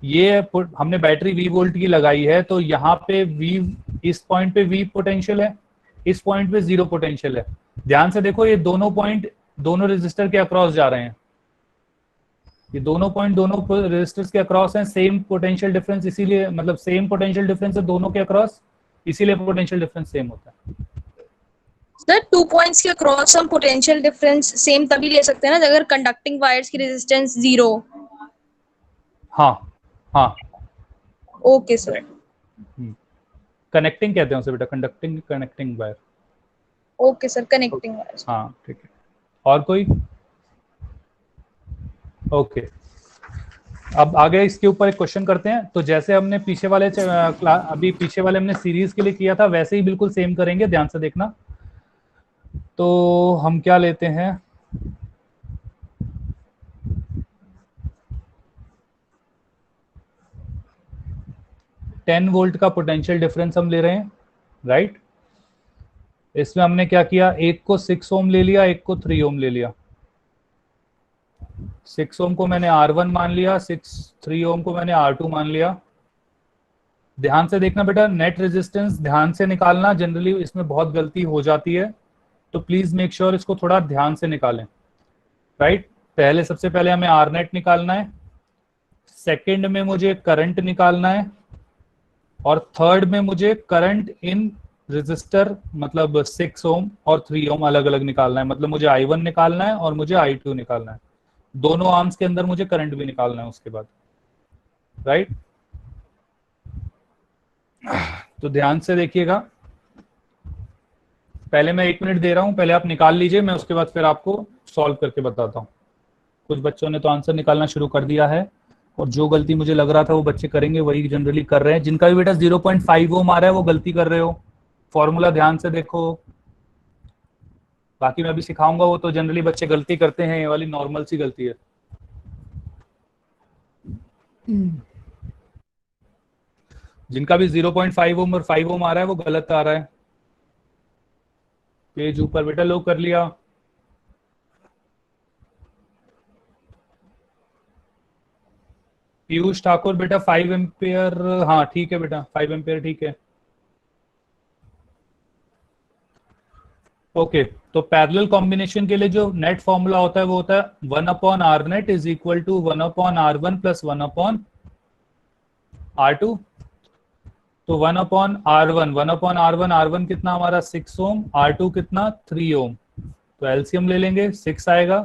ये हमने बैटरी V वोल्ट की लगाई है, तो यहाँ पे V, इस पॉइंट पे V पोटेंशियल है, इस पॉइंट पे 0 पोटेंशियल है। ध्यान से देखो, ये दोनों पॉइंट दोनों रेजिस्टर के अक्रॉस जा रहे हैं, ये दोनों पॉइंट दोनों रेजिस्टर्स के अक्रॉस हैं, सेम पोटेंशियल डिफरेंस, इसीलिए मतलब सेम पोटेंशियल डिफरेंस है दोनों के अक्रॉस, इसीलिए पोटेंशियल डिफरेंस सेम होता है। सर 2 पॉइंट्स के अक्रॉस हम पोटेंशियल डिफरेंस सेम तभी ले सकते हैं ना अगर कंडक्टिंग वायर्स की रेजिस्टेंस 0। हाँ हाँ, ओके सर। कनेक्टिंग कहते हैं उसे बेटा, connecting wire. Okay sir, connecting wires. हाँ ठीक है, और कोई? ओके, अब आगे इसके ऊपर एक क्वेश्चन करते हैं। तो जैसे हमने पीछे वाले पीछे वाले हमने सीरीज के लिए किया था, वैसे ही बिल्कुल सेम करेंगे, ध्यान से देखना। तो हम क्या लेते हैं, $10 का पोटेंशियल डिफरेंस हम ले रहे हैं, राइट। इसमें हमने क्या किया, एक को 6 ओम ले लिया, एक को 3 ओम ले लिया। 6 ओम को मैंने R1 मान लिया, 3 ओम को मैंने R2 मान लिया। ध्यान से देखना बेटा, नेट रेजिस्टेंस ध्यान से निकालना, जनरली इसमें बहुत गलती हो जाती है, तो प्लीज मेक श्योर इसको थोड़ा ध्यान से निकालें, राइट। सबसे पहले हमें R नेट निकालना है, सेकंड में मुझे करंट निकालना है, और थर्ड में मुझे करंट इन रेजिस्टर मतलब 6 ओम और 3 ओम अलग अलग निकालना है। मतलब मुझे I1 निकालना है और मुझे I2 निकालना है, दोनों आर्म्स के अंदर मुझे करंट भी निकालना है उसके बाद, राइट। तो ध्यान से देखिएगा, पहले मैं 1 मिनट दे रहा हूं, पहले आप निकाल लीजिए, मैं उसके बाद फिर आपको सॉल्व करके बताता हूं। कुछ बच्चों ने तो आंसर निकालना शुरू कर दिया है, और जो गलती मुझे लग रहा था वो बच्चे करेंगे वही जनरली कर रहे हैं। जिनका भी बेटा 0.5 ओम आ रहा है वो गलती कर रहे हो, फॉर्मूला ध्यान से देखो। बाकी मैं अभी सिखाऊंगा, वो तो जनरली बच्चे गलती करते हैं, ये वाली नॉर्मल सी गलती है। जिनका भी 0.5 ओम और 5 ओम आ रहा है वो गलत आ रहा है। पेज ऊपर बेटा लो कर लिया। पीयूष ठाकुर बेटा 5 एम्पियर, हाँ ठीक है बेटा, 5 एम्पियर ठीक है। ओके, तो पैरेलल कॉम्बिनेशन के लिए जो नेट फॉर्मूला होता है वो होता है 1/R net is equal to 1/R1 plus 1/R2। तो 1/R1, R1 कितना हमारा 6 ओम, R2 कितना 3 ओम, तो एलसीएम ले लेंगे, 6 आएगा,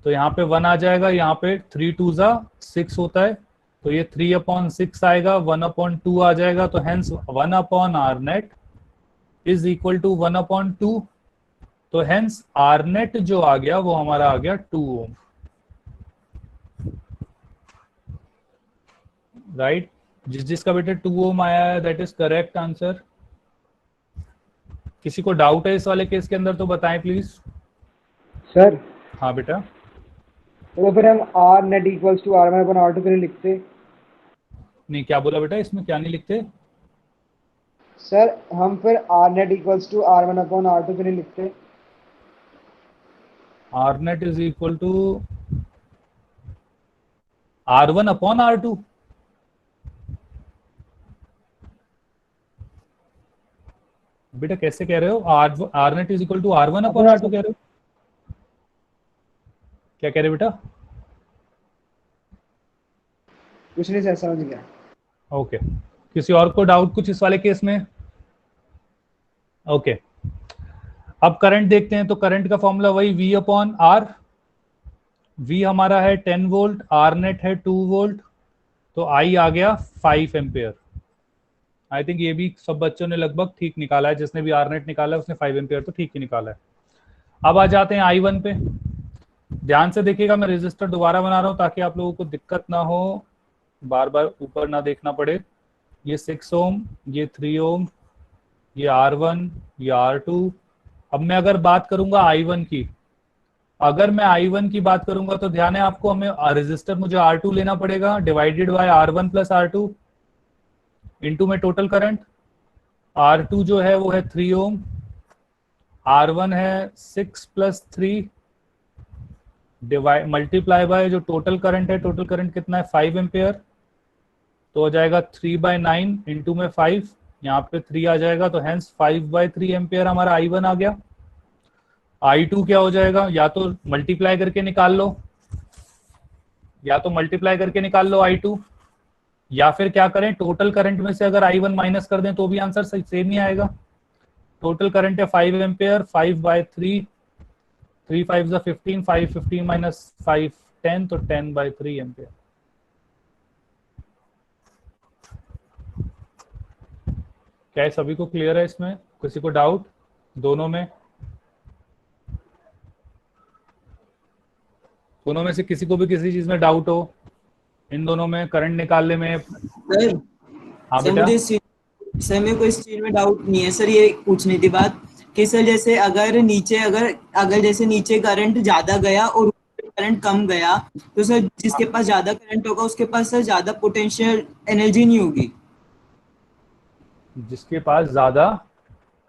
तो यहाँ पे 1 आ जाएगा, यहाँ पे 3 2 6 होता है, तो ये 3/6 आएगा, 1/2 आ जाएगा, तो hence 1/R net is equal to 1/2 तो हेंस आर नेट जो आ गया वो हमारा आ गया 2 ओम, राइट। जिसका बेटा 2 ओम आया है दैट इज करेक्ट आंसर। किसी को डाउट है इस वाले केस के अंदर तो बताएं प्लीज। सर हाँ बेटा, तो फिर हम R net equals to R one upon R two क्यों नहीं लिखते? नहीं क्या बोला बेटा, इसमें क्या नहीं लिखते? सर हम फिर R net equals to R one upon R two क्यों नहीं लिखते? R net is equal to R1 upon R2। बेटा कैसे कह रहे हो? R net is equal to R1 upon R2 कह रहे हो? क्या कह रहे हो बेटा? कुछ नहीं सर, समझ गया। ओके, किसी और को डाउट कुछ इस वाले केस में? ओके, अब करंट देखते हैं। तो करंट का फॉर्मूला वही V अपॉन R। V हमारा है 10 वोल्ट, R नेट है 2 वोल्ट, तो I आ गया 5 एम्पेयर। आई थिंक ये भी सब बच्चों ने लगभग ठीक निकाला है, जिसने भी R नेट निकाला है उसने 5 एम्पेयर तो ठीक ही निकाला है। अब आ जाते हैं I1 पे। ध्यान से देखिएगा, मैं रेजिस्टर दोबारा बना रहा हूं ताकि आप लोगों को दिक्कत ना हो, बार बार ऊपर ना देखना पड़े। ये 6 ओम, ये 3 ओम, ये R1, ये R2। अब मैं अगर बात करूंगा I1 की, अगर मैं I1 की बात करूंगा तो ध्यान है आपको, हमें रेजिस्टर मुझे R2 लेना पड़ेगा divided by R1 plus R2 into में टोटल करंट। R2 जो है वो है 3 ओम, R1 है 6 प्लस 3 डिवाइड मल्टीप्लाई बाय जो टोटल करंट है, टोटल करंट कितना है 5 एम्पेयर, तो हो जाएगा 3/9 इंटू में 5, यहाँ पे 3 आ जाएगा, तो हेंस 5/3 एम्पेयर हमारा I1 आ गया। I2 क्या हो जाएगा, या तो मल्टीप्लाई करके निकाल लो, I2, या फिर क्या करें, टोटल करंट में से अगर I1 माइनस कर दें तो भी आंसर सेम ही आएगा। टोटल करंट है 5 एम्पेयर, 5/3, 3 5 15, 5 15 माइनस 5 10, तो 10/3 एम्पेयर। क्या है, सभी को क्लियर है इसमें? किसी को डाउट दोनों में? दोनों में से किसी को भी किसी चीज में डाउट हो, इन दोनों में करंट निकालने में? सर हाँ सर बेटा, मुझे सर मेरे को इस चीज में डाउट नहीं है सर। ये पूछनी थी बात कि सर जैसे अगर जैसे नीचे करंट ज्यादा गया और करंट कम गया, तो सर जिसके पास ज्यादा करंट होगा उसके पास सर ज्यादा पोटेंशियल एनर्जी नहीं होगी। जिसके पास ज्यादा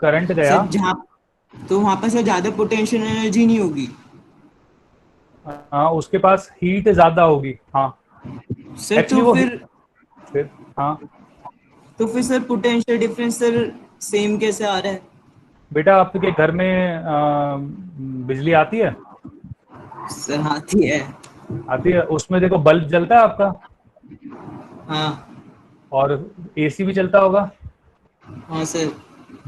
करंट गया सर जहाँ, तो वहां पर सर ज्यादा पोटेंशियल एनर्जी नहीं होगी। हाँ, उसके पास हीट ज्यादा होगी। हाँ सर तो फिर हाँ, तो फिर sir potential difference sir same कैसे आ रहा है? बेटा आपके घर में बिजली आती है? सर आती है। उसमें देखो बल्ब जलता है आपका, हाँ और एसी भी चलता होगा। हाँ सर।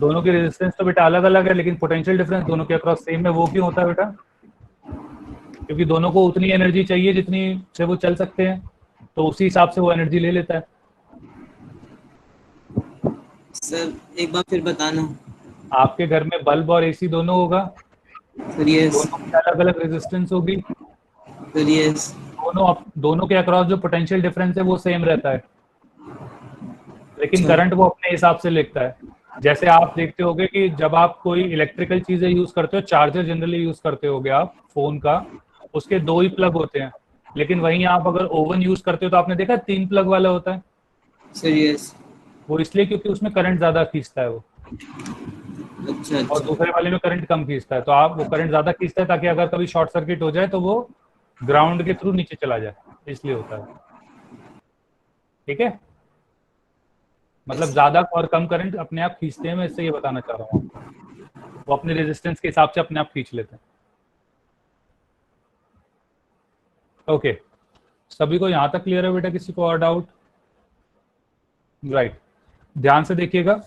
दोनों की रेजिस्टेंस तो बेटा अलग अलग है, लेकिन पोटेंशियल डिफरेंस दोनों के अक्रॉस सेम है। वो क्यों होता है बेटा? क्योंकि दोनों को उतनी एनर्जी चाहिए जितनी से वो चल सकते हैं, तो उसी हिसाब से वो एनर्जी ले लेता है। सर एक बार फिर बताना। आपके घर में बल्ब और एसी दोनों होगा सर यस। दोनों की अलग अलग रेजिस्टेंस होगी सर यस। दोनों के अक्रॉस जो पोटेंशियल डिफरेंस है वो सेम रहता है, लेकिन करंट वो अपने हिसाब से लिखता है। जैसे आप देखते होगे कि जब आप कोई इलेक्ट्रिकल चीजें यूज करते हो, चार्जर जनरली यूज करते होगे आप फोन का, उसके 2 ही प्लग होते हैं, लेकिन वहीं आप अगर ओवन यूज करते हो तो आपने देखा 3 प्लग वाला होता है। Sir yes. वो इसलिए क्योंकि उसमें करंट ज्यादा खींचता है वो, अच्छा। और दूसरे वाले में करंट कम खींचता है। तो आप वो करंट ज्यादा खींचता है ताकि अगर कभी शॉर्ट सर्किट हो जाए तो वो ग्राउंड के थ्रू नीचे चला जाए, इसलिए होता है। ठीक है, मतलब ज्यादा और कम करंट अपने आप खींचते हैं, मैं इससे ये बताना चाह रहा हूँ। वो अपने रेजिस्टेंस के हिसाब से अपने आप खींच लेते हैं। ओके, सभी को यहां तक क्लियर है बेटा? किसी को और डाउट? राइट, ध्यान से देखिएगा।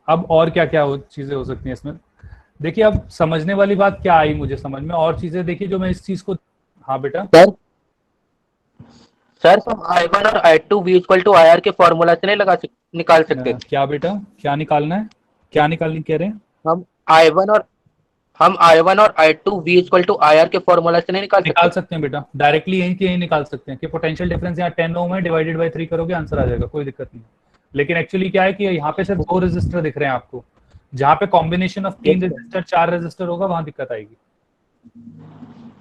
अब और क्या क्या चीजें हो सकती हैं इसमें, देखिए। अब समझने वाली बात क्या आई मुझे समझ में, और चीजें देखिए जो मैं इस चीज को। हाँ बेटा। सर हम I1 और I2 V equal to IR के फॉर्मूला से नहीं निकाल सकते? क्या बेटा, क्या निकालना है? क्या निकालनी कह रहे हैं? हम हम I1 और I2 V equal to IR के फॉर्मूला से नहीं निकाल सकते हैं बेटा, डायरेक्टली यहीं के यहीं निकाल सकते हैं कि पोटेंशियल डिफरेंस यहाँ 10 ओम है, डिवाइडेड बाय 3 करोगे आंसर आ जाएगा, कोई दिक्कत नहीं। लेकिन एक्चुअली क्या है कि यहाँ पे सिर्फ 2 रेजिस्टर दिख रहे हैं आपको, जहाँ पे कॉम्बिनेशन ऑफ 3 रेजिस्टर 4 रेजिस्टर होगा वहां दिक्कत आएगी।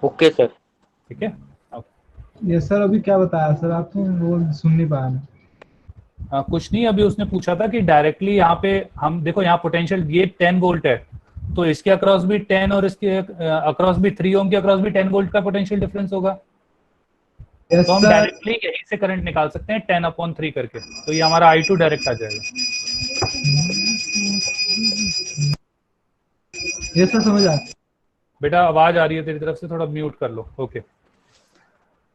ओके सर, ठीक है। ये सर अभी क्या बताया सर आपने, वो सुन नहीं पाया मैं। कुछ नहीं, अभी उसने पूछा था कि डायरेक्टली यहाँ पे हम देखो, यहाँ पोटेंशियल ये 10 वोल्ट है, तो इसके अक्रॉस भी 10 और इसके अक्रॉस भी 3 ओम के अक्रॉस भी 10 वोल्ट का पोटेंशियल डिफरेंस होगा। तो हम डायरेक्टली यहीं से करंट निकाल सकते हैं 10/3 करके, तो ये हमारा I2 डायरेक्ट आ जाएगा। ये सर समझ आया बेटा, आवाज आ रही है तेरी तरफ से, थोड़ा म्यूट कर लो। ओके,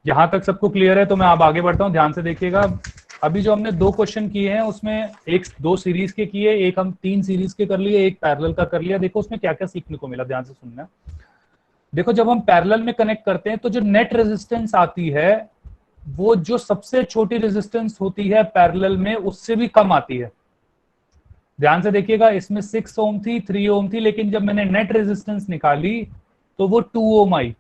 यहाँ तक सबको क्लियर है तो मैं अब आगे बढ़ता हूँ, ध्यान से देखिएगा। अभी जो हमने 2 क्वेश्चन किए हैं उसमें एक 2 सीरीज के किए, एक हम 3 सीरीज के कर लिए, एक पैरेलल का कर लिया। देखो उसमें क्या क्या सीखने को मिला, ध्यान से सुनना। देखो जब हम पैरेलल में कनेक्ट करते हैं तो जो नेट रेजिस्टेंस आती है वो जो सबसे छोटी रेजिस्टेंस होती है पैरेलल में उससे भी कम आती है। ध्यान से देखिएगा, इसमें 6 ओम थी, 3 ओम थी, लेकिन जब मैंने नेट रेजिस्टेंस निकाली तो वो 2 ओम आई।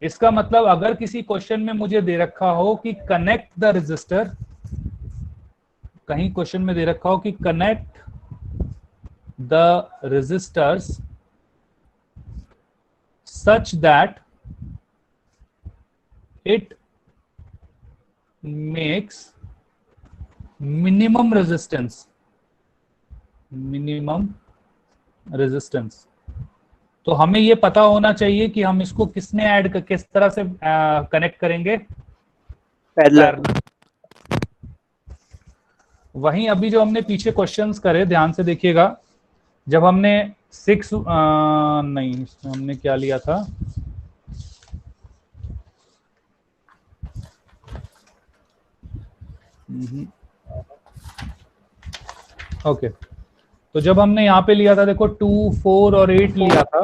इसका मतलब अगर किसी क्वेश्चन में मुझे दे रखा हो कि कनेक्ट द रेजिस्टर, कहीं क्वेश्चन में दे रखा हो कि connect the resistors such that it makes minimum resistance, तो हमें ये पता होना चाहिए कि हम इसको किस तरह से कनेक्ट करेंगे, पैरेलल। वहीं अभी जो हमने पीछे क्वेश्चंस करे, ध्यान से देखिएगा, जब हमने 6 नहीं, इसमें हमने क्या लिया था, ओके, तो जब हमने यहाँ पे लिया था, देखो 2, 4 और 8 लिया था,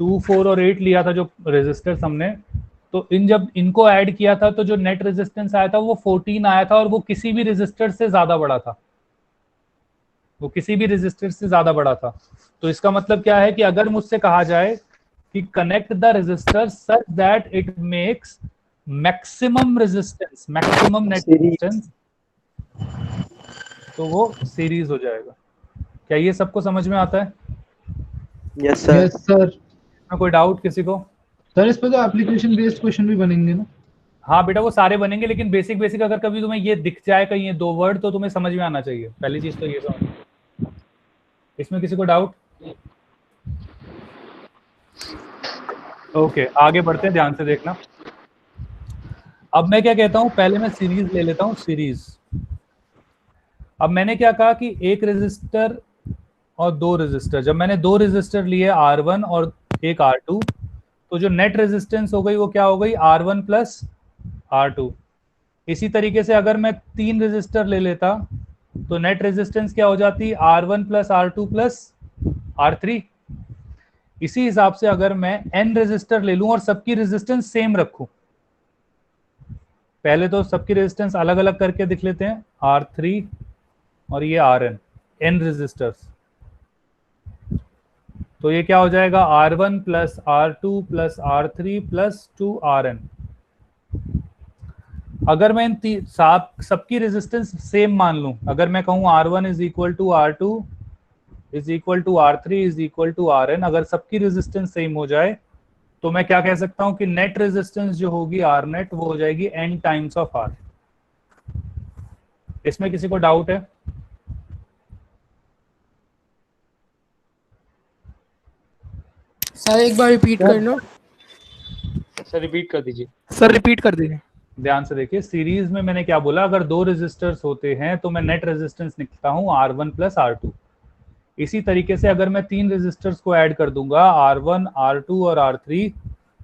2, 4 और 8 लिया था जो रेजिस्टर्स हमने, तो जब इनको ऐड किया था तो जो नेट रेजिस्टेंस आया था वो 14 आया था, और वो किसी भी रेजिस्टर से ज्यादा बड़ा था, वो किसी भी रेजिस्टर से ज्यादा बड़ा था। तो इसका मतलब क्या है कि अगर मुझसे कहा जाए कि connect the resistor such that it makes maximum resistance, maximum net resistance, तो वो सीरीज हो जाएगा। क्या ये सबको समझ में आता है? Yes sir. Yes sir. कोई डाउट किसी को? सर इस पे तो एप्लीकेशन बेस्ड क्वेश्चन भी बनेंगे ना? हाँ बेटा, वो सारे बनेंगे, लेकिन बेसिक अगर कभी तुम्हें ये दिख जाए कहीं ये 2 वर्ड तो तुम्हें समझ में आना चाहिए, पहली चीज तो ये समझ। इसमें किसी को डाउट? ओके, आगे बढ़ते हैं, ध्यान से देखना। अब मैं क्या कहता हूं, पहले मैं सीरीज ले लेता हूं, सीरीज। अब मैंने क्या कहा कि एक रेजिस्टर और 2 रेजिस्टर, जब मैंने 2 रेजिस्टर लिए R1 और एक R2, तो जो नेट रेजिस्टेंस हो गई वो क्या हो गई, R1 प्लस R2। इसी तरीके से अगर मैं 3 रेजिस्टर ले लेता तो नेट रेजिस्टेंस क्या हो जाती, R1 plus R2 plus R3। इसी हिसाब से अगर मैं n रेजिस्टर ले लूं और सबकी रेजिस्टेंस सेम रखूं, पहले तो सबकी रेजिस्टेंस अलग अलग करके दिख लेते हैं, R3 और ये Rn, n रेजिस्टर्स, तो ये क्या हो जाएगा, R1 plus R2 plus R3 plus 2Rn। अगर मैं इन सबकी रेजिस्टेंस सेम मान लूं, अगर मैं कहूं R1 is equal to R2 is equal to R3 is equal to Rn, अगर सबकी रेजिस्टेंस सेम हो जाए तो मैं क्या कह सकता हूं कि नेट रेजिस्टेंस जो होगी R नेट वो हो जाएगी n टाइम्स ऑफ R। इसमें किसी को डाउट है? सर एक बार रिपीट कर लो। सर रिपीट कर दीजिए। सर रिपीट कर दीजिए। ध्यान से देखिए, सीरीज में मैंने क्या बोला, अगर 2 रेजिस्टर्स होते हैं तो मैं नेट रेजिस्टेंस निकलता हूं R1 प्लस R2। इसी तरीके से अगर मैं 3 रेजिस्टर्स को ऐड कर दूंगा, R1, R2 और R3,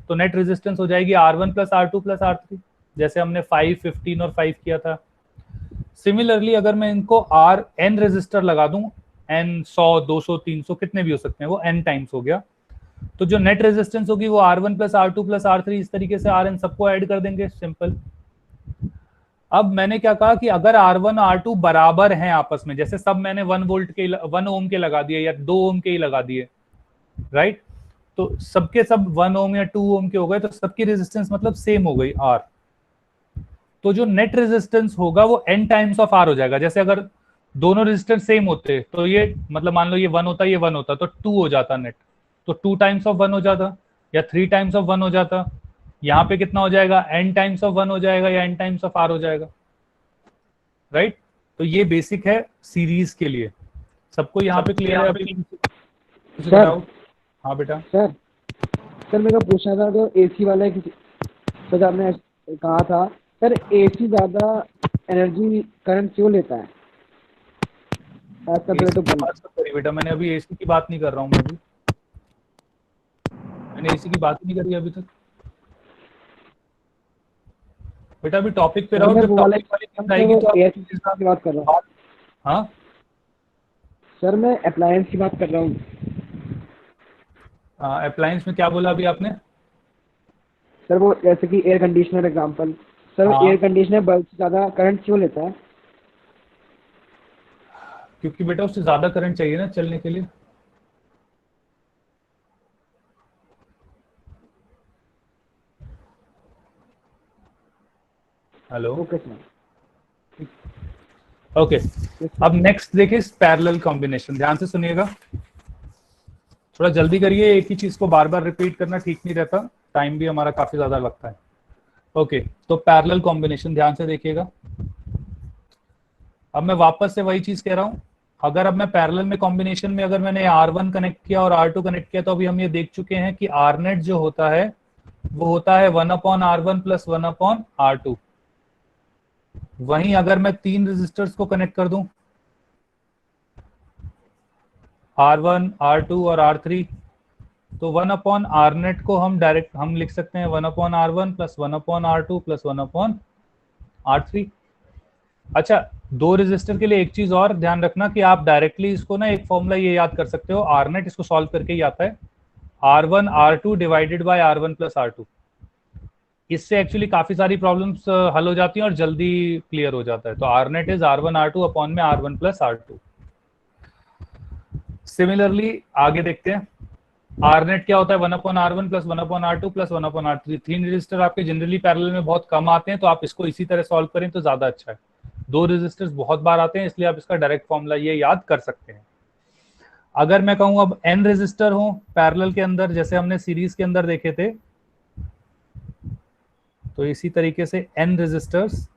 तो नेट रेजिस्टेंस हो जाएगी R1 plus R2 plus R3, जैसे हमने 5, 15 और 5 किया था। सिमिलरली अगर मैं इनको n रेजिस्टर लगा दूं, n 100, 200, 300 कितने भी हो सकते हैं, वो n टाइम्स हो गया, तो जो नेट रेजिस्टेंस होगी वो R1 plus R2 plus R3, इस तरीके से Rn सबको ऐड कर देंगे, सिंपल। अब मैंने क्या कहा कि अगर R1 R2 बराबर हैं आपस में, जैसे सब मैंने 1 ओम के लगा दिए या 2 ओम के ही लगा दिए, राइट, तो सबके सब 1 ओम या 2 ओम के हो गए, तो सबकी रेजिस्टेंस मतलब सेम हो गई R। तो जो नेट रेजिस्टेंस होगा वो n टाइम्स ऑफ R हो जाएगा। जैसे अगर दोनों रेजिस्टेंस सेम होते तो ये मतलब मान लो ये 1 होता, ये 1 होता, तो 2 हो जाता नेट, तो 2 टाइम्स ऑफ 1 हो जाता या 3 टाइम्स ऑफ 1 हो जाता। यहाँ पे कितना हो जाएगा, n टाइम्स ऑफ 1 हो जाएगा या n टाइम्स ऑफ R हो जाएगा, राइट। तो ये बेसिक है सीरीज के लिए। सबको यहाँ पे क्लियर है अभी? सर हाँ बेटा। सर मेरे को पूछना था, जो एसी वाला सर आपने कहा था सर, एसी ज्यादा एनर्जी करंट क्यों लेता है एज कम्पेयर टू बल्ब? बेटा मैंने अभी एसी की बात नहीं कर रहा हूँ, मैंने एसी की बात ही नहीं करी अभी तक बेटा। अभी टॉपिक पे रहो, जब टॉपिक वाली बात आएगी तो एसी की बात कर रहा हूँ। हाँ सर मैं अप्लायंस की बात कर रहा हूँ। अप्लायंस में क्या बोला अभी आपने? सर वो जैसे कि air conditioner example, sir air conditioner bulb से ज्यादा करंट क्यों लेता है? क्योंकि बेटा उससे ज्यादा करंट चाहिए ना चलने के लिए। Hello, okay. अब नेक्स्ट देखिए पैरेलल कॉम्बिनेशन, ध्यान से सुनिएगा, थोड़ा जल्दी करिए, एक ही चीज को बार बार रिपीट करना ठीक नहीं रहता, टाइम भी हमारा काफी ज्यादा लगता है। ओके, तो पैरेलल कॉम्बिनेशन ध्यान से देखिएगा। अब मैं वापस से वही चीज कह रहा हूं, अगर अब मैं पैरेलल में कॉम्बिनेशन में अगर मैंने R1 कनेक्ट किया और R2 कनेक्ट किया, तो अभी हम ये देख चुके हैं कि Rnet जो होता है वो होता है 1/R1 + 1/R2। वहीं अगर मैं 3 रेजिस्टर्स को कनेक्ट कर दूं, R1, R2 और R3, तो 1/Rnet को हम डायरेक्ट हम लिख सकते हैं 1/R1 + 1/R2 + 1/R3। अच्छा, 2 रेजिस्टर के लिए एक चीज और ध्यान रखना कि आप डायरेक्टली इसको ना एक फॉर्मूला ये याद कर सकते हो, Rnet इसको सॉल्व करके ही आता है, R1 R2 divided by R1 + R2। इससे एक्चुअली काफी सारी प्रॉब्लम्स हल हो जाती हैं और जल्दी क्लियर हो जाता है। तो Rnet is R1 R2 upon में R1 + R2। सिमिलरली आगे देखते हैं, Rnet क्या होता है 1/R1 + 1/R2 + 1/R3। 3 रेजिस्टर आपके जनरली पैरेलल में बहुत कम आते हैं, तो आप इसको इसी तरह सॉल्व करें तो ज्यादा अच्छा है। 2 रेजिस्टर्स बहुत बार आते हैं, इसलिए आप इसका डायरेक्ट फॉर्मूला ये याद कर सकते हैं। अगर मैं कहूं अब n रेजिस्टर हो पैरेलल के अंदर, जैसे हमने सीरीज के अंदर देखे थे, तो इसी तरीके से n रेजिस्टर्स,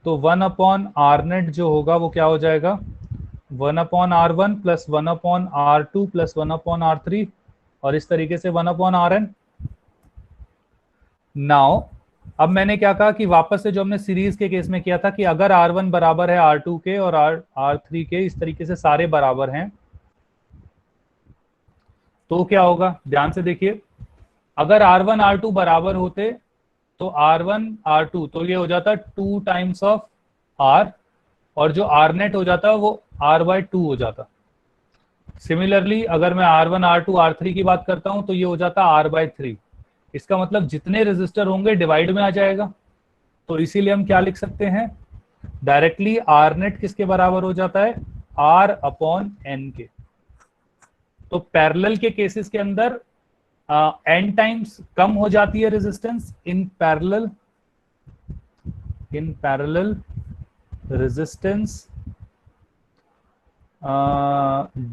तो 1/Rnet जो होगा वो क्या हो जाएगा 1/R1 + 1/R2 + 1/R3 और इस तरीके से 1/Rn। नाउ अब मैंने क्या कहा कि वापस से जो हमने सीरीज के केस में किया था कि अगर R1 बराबर है R2 के और R3 के, इस तरीके से सारे बराबर हैं, तो क्या होगा, ध्यान से देखिए, अगर R1 R2 बराबर होते तो R1 R2 तो ये हो जाता 2 टाइम्स ऑफ R, और जो Rnet हो जाता वो R/2 हो जाता। सिमिलरली अगर मैं R1 R2 R3 की बात करता हूं तो ये हो जाता R/3। इसका मतलब जितने रेजिस्टर होंगे डिवाइड में आ जाएगा, तो इसीलिए हम क्या लिख सकते हैं, डायरेक्टली Rnet किसके बराबर हो जाता है R/n के। तो पैरेलल के केसेस के अंदर n टाइम्स कम हो जाती है resistance, in parallel resistance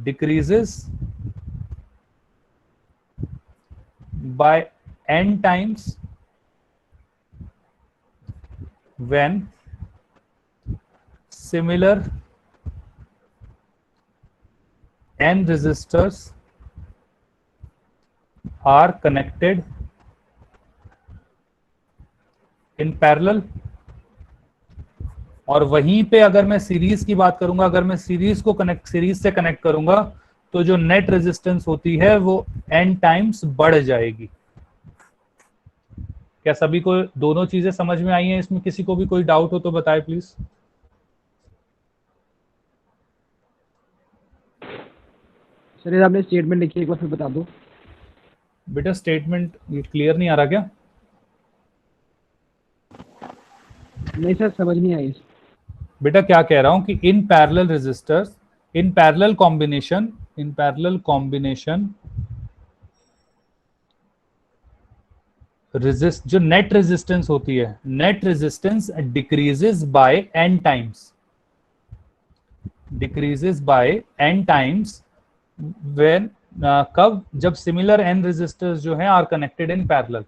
decreases by n times when similar n resistors are connected in parallel। और वहीं पे अगर मैं सीरीज की बात करूंगा, अगर मैं सीरीज से कनेक्ट करूंगा, तो जो नेट रेजिस्टेंस होती है वो n टाइम्स बढ़ जाएगी। क्या सभी को दोनों चीजें समझ में आई हैं? इसमें किसी को भी कोई डाउट हो तो बताए प्लीज। सर आपने स्टेटमेंट लिखी है, एक बार फिर बता दो। बेटा स्टेटमेंट क्लियर नहीं आ रहा क्या? नहीं सर, समझ नहीं आई। बेटा क्या कह रहा हूं कि इन parallel resistors, in parallel combination resist, जो नेट रेजिस्टेंस होती है, net resistance decreases by n times, decreases by n times when, कब? जब सिमिलर n रेजिस्टर्स जो हैं आर कनेक्टेड इन पैरेलल।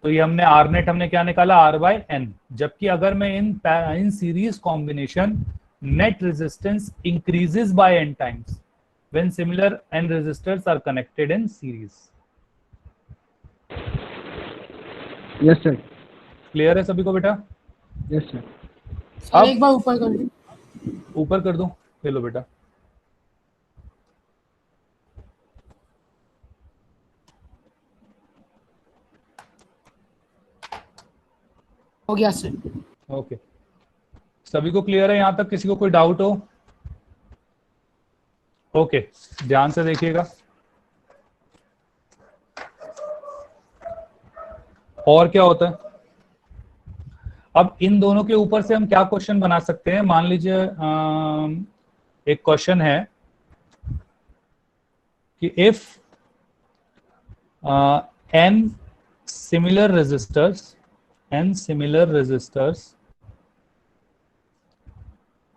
तो ये हमने आर नेट हमने क्या निकाला? R by n। जबकि अगर मैं in series combination, net resistance increases by n times when similar n resistors are connected in series. Yes sir. Clear है सभी को बेटा? Yes sir. सर एक बार ऊपर कर दो। ऊपर कर दूं? ले लो बेटा। हो गया सर। ओके, सभी को क्लियर है यहां तक? किसी को कोई डाउट हो? ओके, ध्यान से देखिएगा। और क्या होता है? अब इन दोनों के ऊपर से हम क्या क्वेश्चन बना सकते हैं? मान लीजिए एक क्वेश्चन है कि if n similar resistors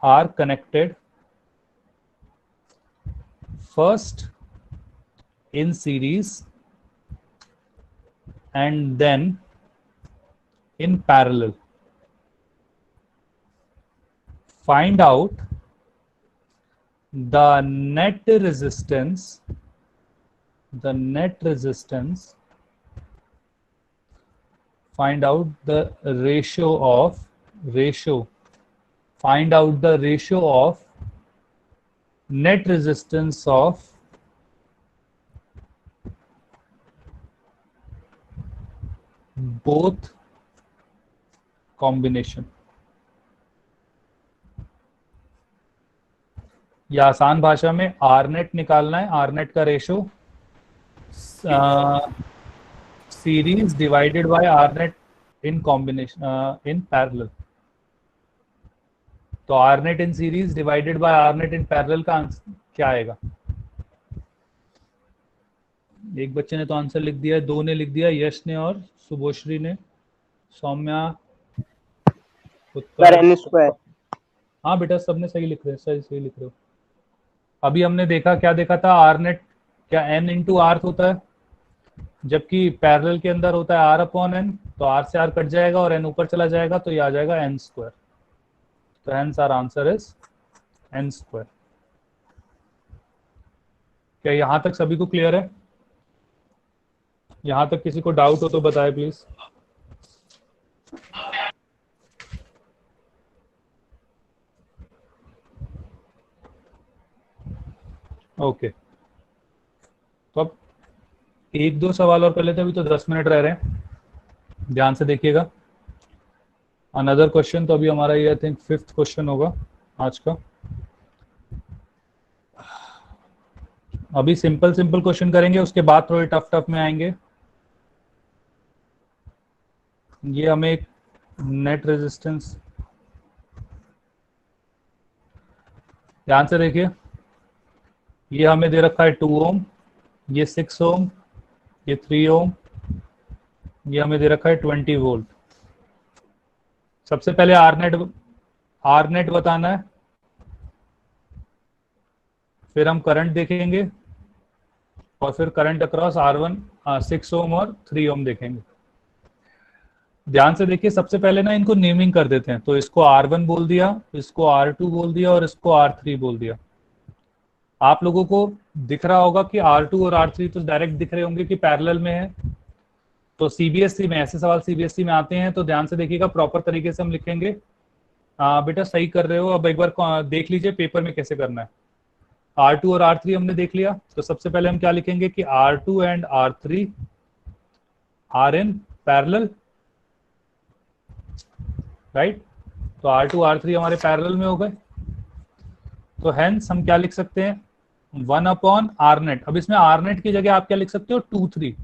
are connected first in series and then in parallel, find out the net resistance, find out the ratio of net resistance of both combination। या आसान भाषा में आर नेट निकालना है, R net का ratio series divided by R net in combination in parallel. तो R net in series divided by R net in parallel का answer क्या आएगा? एक बच्चे ने तो आंसर लिख दिया, दो ने लिख दिया, यश ने और सुभोश्री ने, सौम्या, n²। हाँ बेटा सबने सही लिख रहे हैं, सही लिख रहे हो। अभी हमने देखा, क्या देखा था? आर नेट क्या n इंटू आर होता है, जबकि पैरेलल के अंदर होता है r अपॉन n। तो r से r कट जाएगा और n ऊपर चला जाएगा, तो ये आ जाएगा n²। तो hence our answer is n²। क्या यहां तक सभी को क्लियर है? यहां तक किसी को डाउट हो तो बताए प्लीज। ओके, तो अब एक दो सवाल और कर लेते हैं, अभी तो 10 मिनट रह रहे हैं, ध्यान से देखिएगा। अनदर क्वेश्चन, तो अभी हमारा ये आई थिंक 5th क्वेश्चन होगा आज का। अभी सिंपल क्वेश्चन करेंगे, उसके बाद थोड़े टफ में आएंगे। ये हमें एक नेट रेजिस्टेंस, ध्यान से देखिए, ये हमें दे रखा है 2 ओम, ये 6 ओम, ये 3 ओम, ये हमें दे रखा है 20 वोल्ट। सबसे पहले आर नेट बताना है, फिर हम करंट देखेंगे और फिर करंट अक्रॉस R1 6 ओम और 3 ओम देखेंगे। ध्यान से देखिए, सबसे पहले ना इनको नेमिंग कर देते हैं। तो इसको R1 बोल दिया, इसको R2 बोल दिया और इसको R3 बोल दिया। आप लोगों को दिख रहा होगा कि R2 और R3 तो डायरेक्ट दिख रहे होंगे कि पैरेलल में है। तो सीबीएसई में ऐसे सवाल सीबीएसई में आते हैं, तो ध्यान से देखिएगा, प्रॉपर तरीके से हम लिखेंगे। बेटा सही कर रहे हो। अब एक बार देख लीजिए पेपर में कैसे करना है। R2 और R3 हमने देख लिया, तो सबसे पहले हम क्या लिखेंगे कि R2 and R3 are in parallel, right. तो R2 R3 हमारे पैरेलल में हो गए। तो हेंस हम क्या लिख सकते हैं, 1 अपॉन आर नेट। अब इसमें आर नेट की जगह आप क्या लिख सकते हो, 2 3,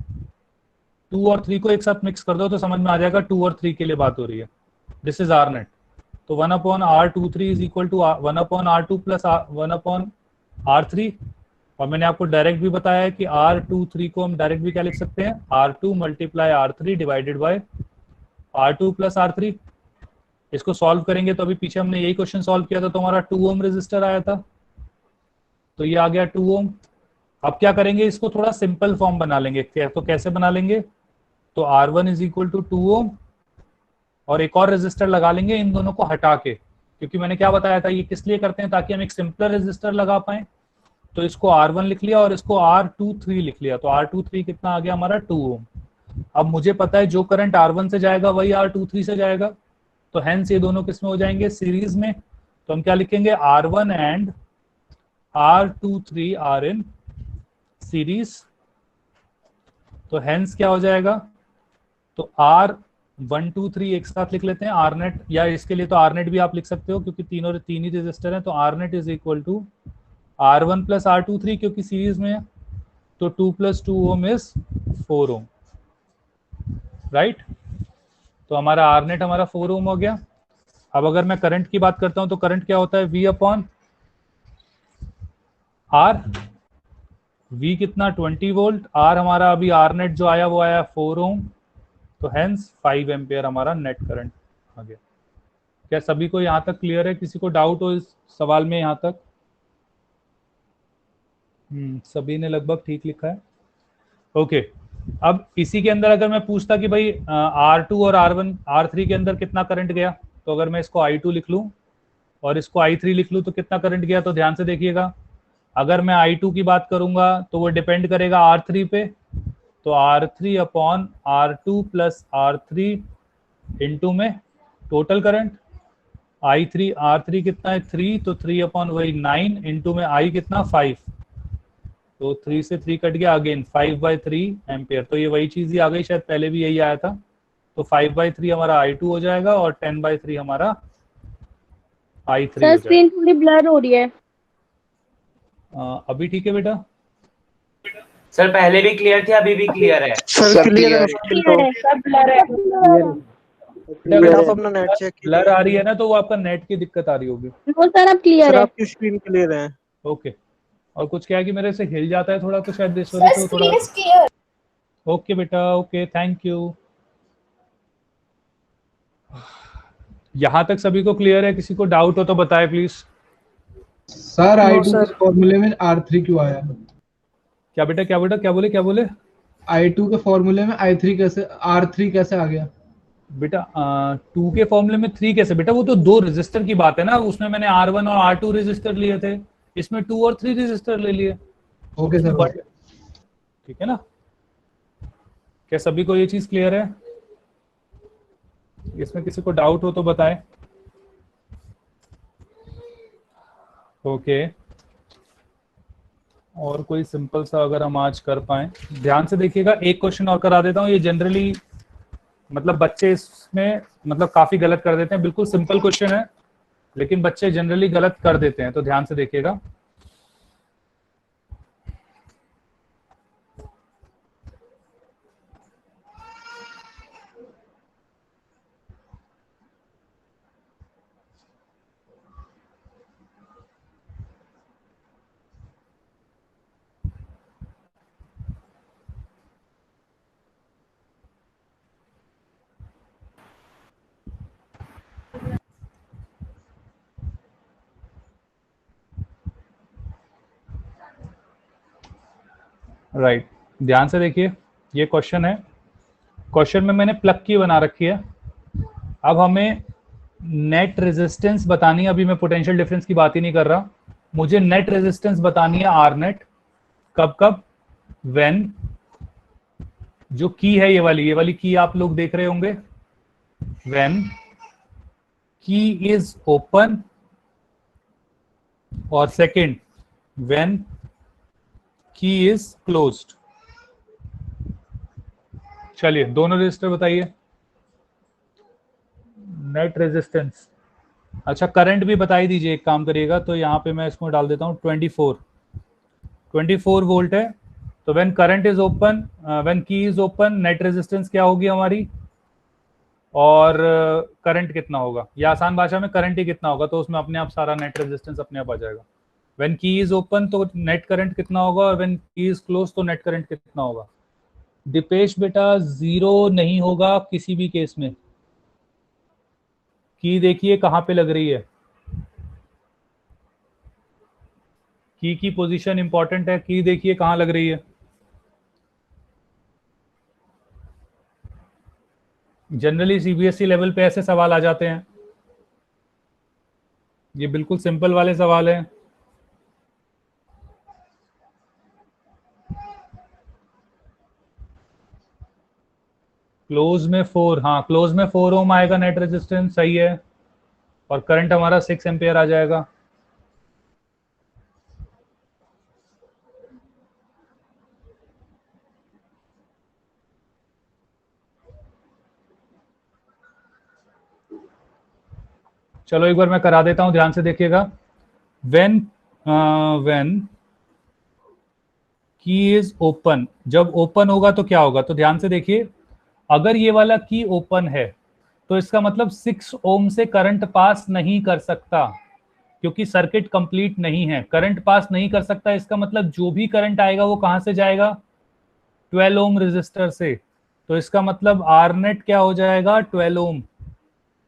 2 और 3 को एक साथ मिक्स कर दो तो समझ में आ जाएगा 2 और 3 के लिए बात हो रही है। This is R net. तो 1 upon R 2 3 is equal to 1 upon R 2 plus 1 upon R 3। और मैंने आपको डायरेक्ट भी बताया है कि आर 2 3 को हम डायरेक्ट भी क्या लिख सकते हैं, R2 multiply R3 divided by R2 plus R3। इसको सॉल्व करेंगे तो अभी पीछे हमने यही क्वेश्चन सॉल्व किया था तो हमारा 2 ओम रेजिस्टर आया था, तो ये आ गया 2 ओम। अब क्या करेंगे, इसको थोड़ा सिंपल फॉर्म बना लेंगे। तो कैसे बना लेंगे, तो R1 इज इक्वल टू 2 ओम और एक और रेजिस्टर लगा लेंगे इन दोनों को हटा के, क्योंकि मैंने क्या बताया था ये किस लिए करते हैं, ताकि हम एक सिंपलर रेजिस्टर लगा पाए। तो इसको R1 लिख लिया और इसको R23 लिख लिया, तो R23 कितना आ गया हमारा 2 ओम। अब मुझे पता है जो करंट R1 से जाएगा वही R23 से जाएगा, तो हेंस ये दोनों किस में हो जाएंगे, सीरीज में। तो हम क्या लिखेंगे, R1 and R23 are in series. तो हेंस क्या हो जाएगा, तो R123 एक साथ लिख लेते हैं आर नेट, या इसके लिए तो आर नेट भी आप लिख सकते हो क्योंकि तीन ही रेजिस्टर हैं। तो R net is equal to R1 plus R23 क्योंकि सीरीज में है, तो 2 plus 2 ohm is 4 ohm, right. तो हमारा आर नेट हमारा 4 ओम हो गया। अब अगर मैं करंट की बात करता हूं तो करंट क्या होता है, V अपॉन R। V कितना 20 वोल्ट, R हमारा अभी आर नेट जो आया वो आया 4 ओम, तो हेंस 5 एम्पियर हमारा नेट करंट आ गया। क्या सभी को यहाँ तक क्लियर है, किसी को डाउट हो इस सवाल में यहाँ तक? सभी ने लगभग ठीक लिखा है, ओके। अब इसी के अंदर अगर मैं पूछता कि भाई R2 और R3 के अंदर कितना करंट गया, तो अगर मैं इसको I2 लिख लूं और इसको I3 लिख लूं तो कितना करंट गया, तो ध्यान से देखिएगा। अगर मैं I2 की बात करूंगा तो वो डिपेंड करेगा R3 पे, तो R3 upon R2 plus R3 into में टोटल करंट I3, R3 कितना है 3, तो 3 अपॉन वही 9 इंटू में I कितना 5, तो 3 से 3 कट गया, अगेन 5/3 एम्पियर। तो ये वही चीज ही आ गई, शायद पहले भी यही आया था। तो 5/3 हमारा I2 हो जाएगा और 10/3 हमारा I3 सर स्क्रीन थोड़ी ब्लर हो रही है। अभी ठीक है बेटा? सर पहले भी क्लियर थे, अभी भी क्लियर है। सर क्लियर है, सब ब्लर है। आप अपना नेट चेक ब्लर आ रही है ना, तो वो आपका नेट की दिक्कत आ रही होगी। वो सर अब क्लियर सर है। आपकी स्क्रीन क्लियर है। ओके। और कुछ क्या है कि मेरे से हिल जाता है थोड़ा, तो शायद इस वजह से थोड़ा। ओके बेटा, ओके, थैंक यू। यहाँ तक सभी को क्लियर है, किसी को डाउट हो तो बताए प्लीज। सर I2 के फॉर्मूले में R3 क्यों आया? क्या बेटा, क्या बेटा, क्या बोले? I2 के फॉर्मूले में R3 कैसे आ गया? बेटा 2 के फॉर्मूले में 3 कैसे बेटा, वो तो 2 रेजिस्टर की बात है ना, उसमें मैंने R1 और R2 रेजिस्टर लिए थे, इसमें 2 और 3 रेजिस्टर ले लिए। ओके सर, ठीक है ना। क्या सभी को ये चीज क्लियर है? इसमें किसी को डाउट हो तो बताएं। ओके। और कोई सिंपल सा अगर हम आज कर पाए, ध्यान से देखिएगा। एक क्वेश्चन और करा देता हूँ, ये जनरली मतलब बच्चे इसमें मतलब काफी गलत कर देते हैं। बिल्कुल सिंपल क्वेश्चन है लेकिन बच्चे जनरली गलत कर देते हैं, तो ध्यान से देखिएगा। राइट, ध्यान से देखिए। ये क्वेश्चन है, क्वेश्चन में मैंने प्लग की बना रखी है। अब हमें नेट रेजिस्टेंस बतानी है। अभी मैं पोटेंशियल डिफरेंस की बात ही नहीं कर रहा, मुझे नेट रेजिस्टेंस बतानी है आर नेट। कब व्हेन जो की है, ये वाली की आप लोग देख रहे होंगे, व्हेन की इज ओपन, और second when key is closed. चलिए दोनों रजिस्टर बताइए। नेट रेजिस्टेंस, अच्छा करंट भी बता ही दीजिए। एक काम करिएगा, तो यहाँ पे मैं इसमें डाल देता हूँ 24। 24 वोल्ट है। तो when current is open, when key is open, net resistance क्या होगी हमारी, और करंट कितना होगा, या आसान भाषा में करंट ही कितना होगा, तो उसमें अपने आप सारा नेट रेजिस्टेंस अपने आप आ जाएगा। व्हेन की इज ओपन तो नेट करंट कितना होगा, और व्हेन की इज क्लोज तो नेट करंट कितना होगा। दीपेश बेटा जीरो नहीं होगा किसी भी केस में। की देखिए कहाँ पे लग रही है, की पोजीशन इंपॉर्टेंट है। की देखिए कहाँ लग रही है। जनरली सीबीएसई लेवल पे ऐसे सवाल आ जाते हैं, ये बिल्कुल सिंपल वाले सवाल हैं। क्लोज में 4, हाँ क्लोज में 4 ओम आएगा नेट रेजिस्टेंस, सही है, और करंट हमारा 6 एम्पियर आ जाएगा। चलो एक बार मैं करा देता हूं, ध्यान से देखिएगा। व्हेन की इज ओपन, जब ओपन होगा तो क्या होगा, तो ध्यान से देखिए, अगर ये वाला की ओपन है तो इसका मतलब 6 ओम से करंट पास नहीं कर सकता, क्योंकि सर्किट कंप्लीट नहीं है। करंट पास नहीं कर सकता, इसका मतलब जो भी करंट आएगा वो कहां से जाएगा, 12 ओम रेजिस्टर से। तो इसका मतलब आर नेट क्या हो जाएगा, 12 ओम,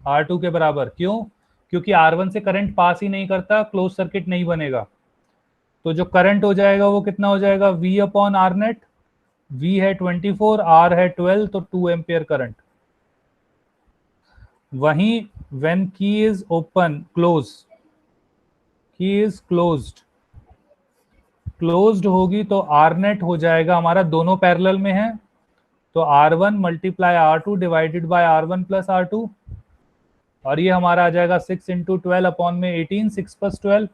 R2 के बराबर। क्यों, क्योंकि R1 से करंट पास ही नहीं करता, क्लोज सर्किट नहीं बनेगा। तो जो करंट हो जाएगा वो कितना हो जाएगा, V upon R net. V है 24, R है 12, तो 2 एम्पियर करंट। वहीं when key is open, close, key is closed, closed होगी तो आर नेट हो जाएगा हमारा, दोनों पैरेलल में है, तो R1 multiply R2 divided by R1 plus R2, और ये हमारा आ जाएगा 6 इंटू 12 अपॉन में 18, 6 प्लस 12,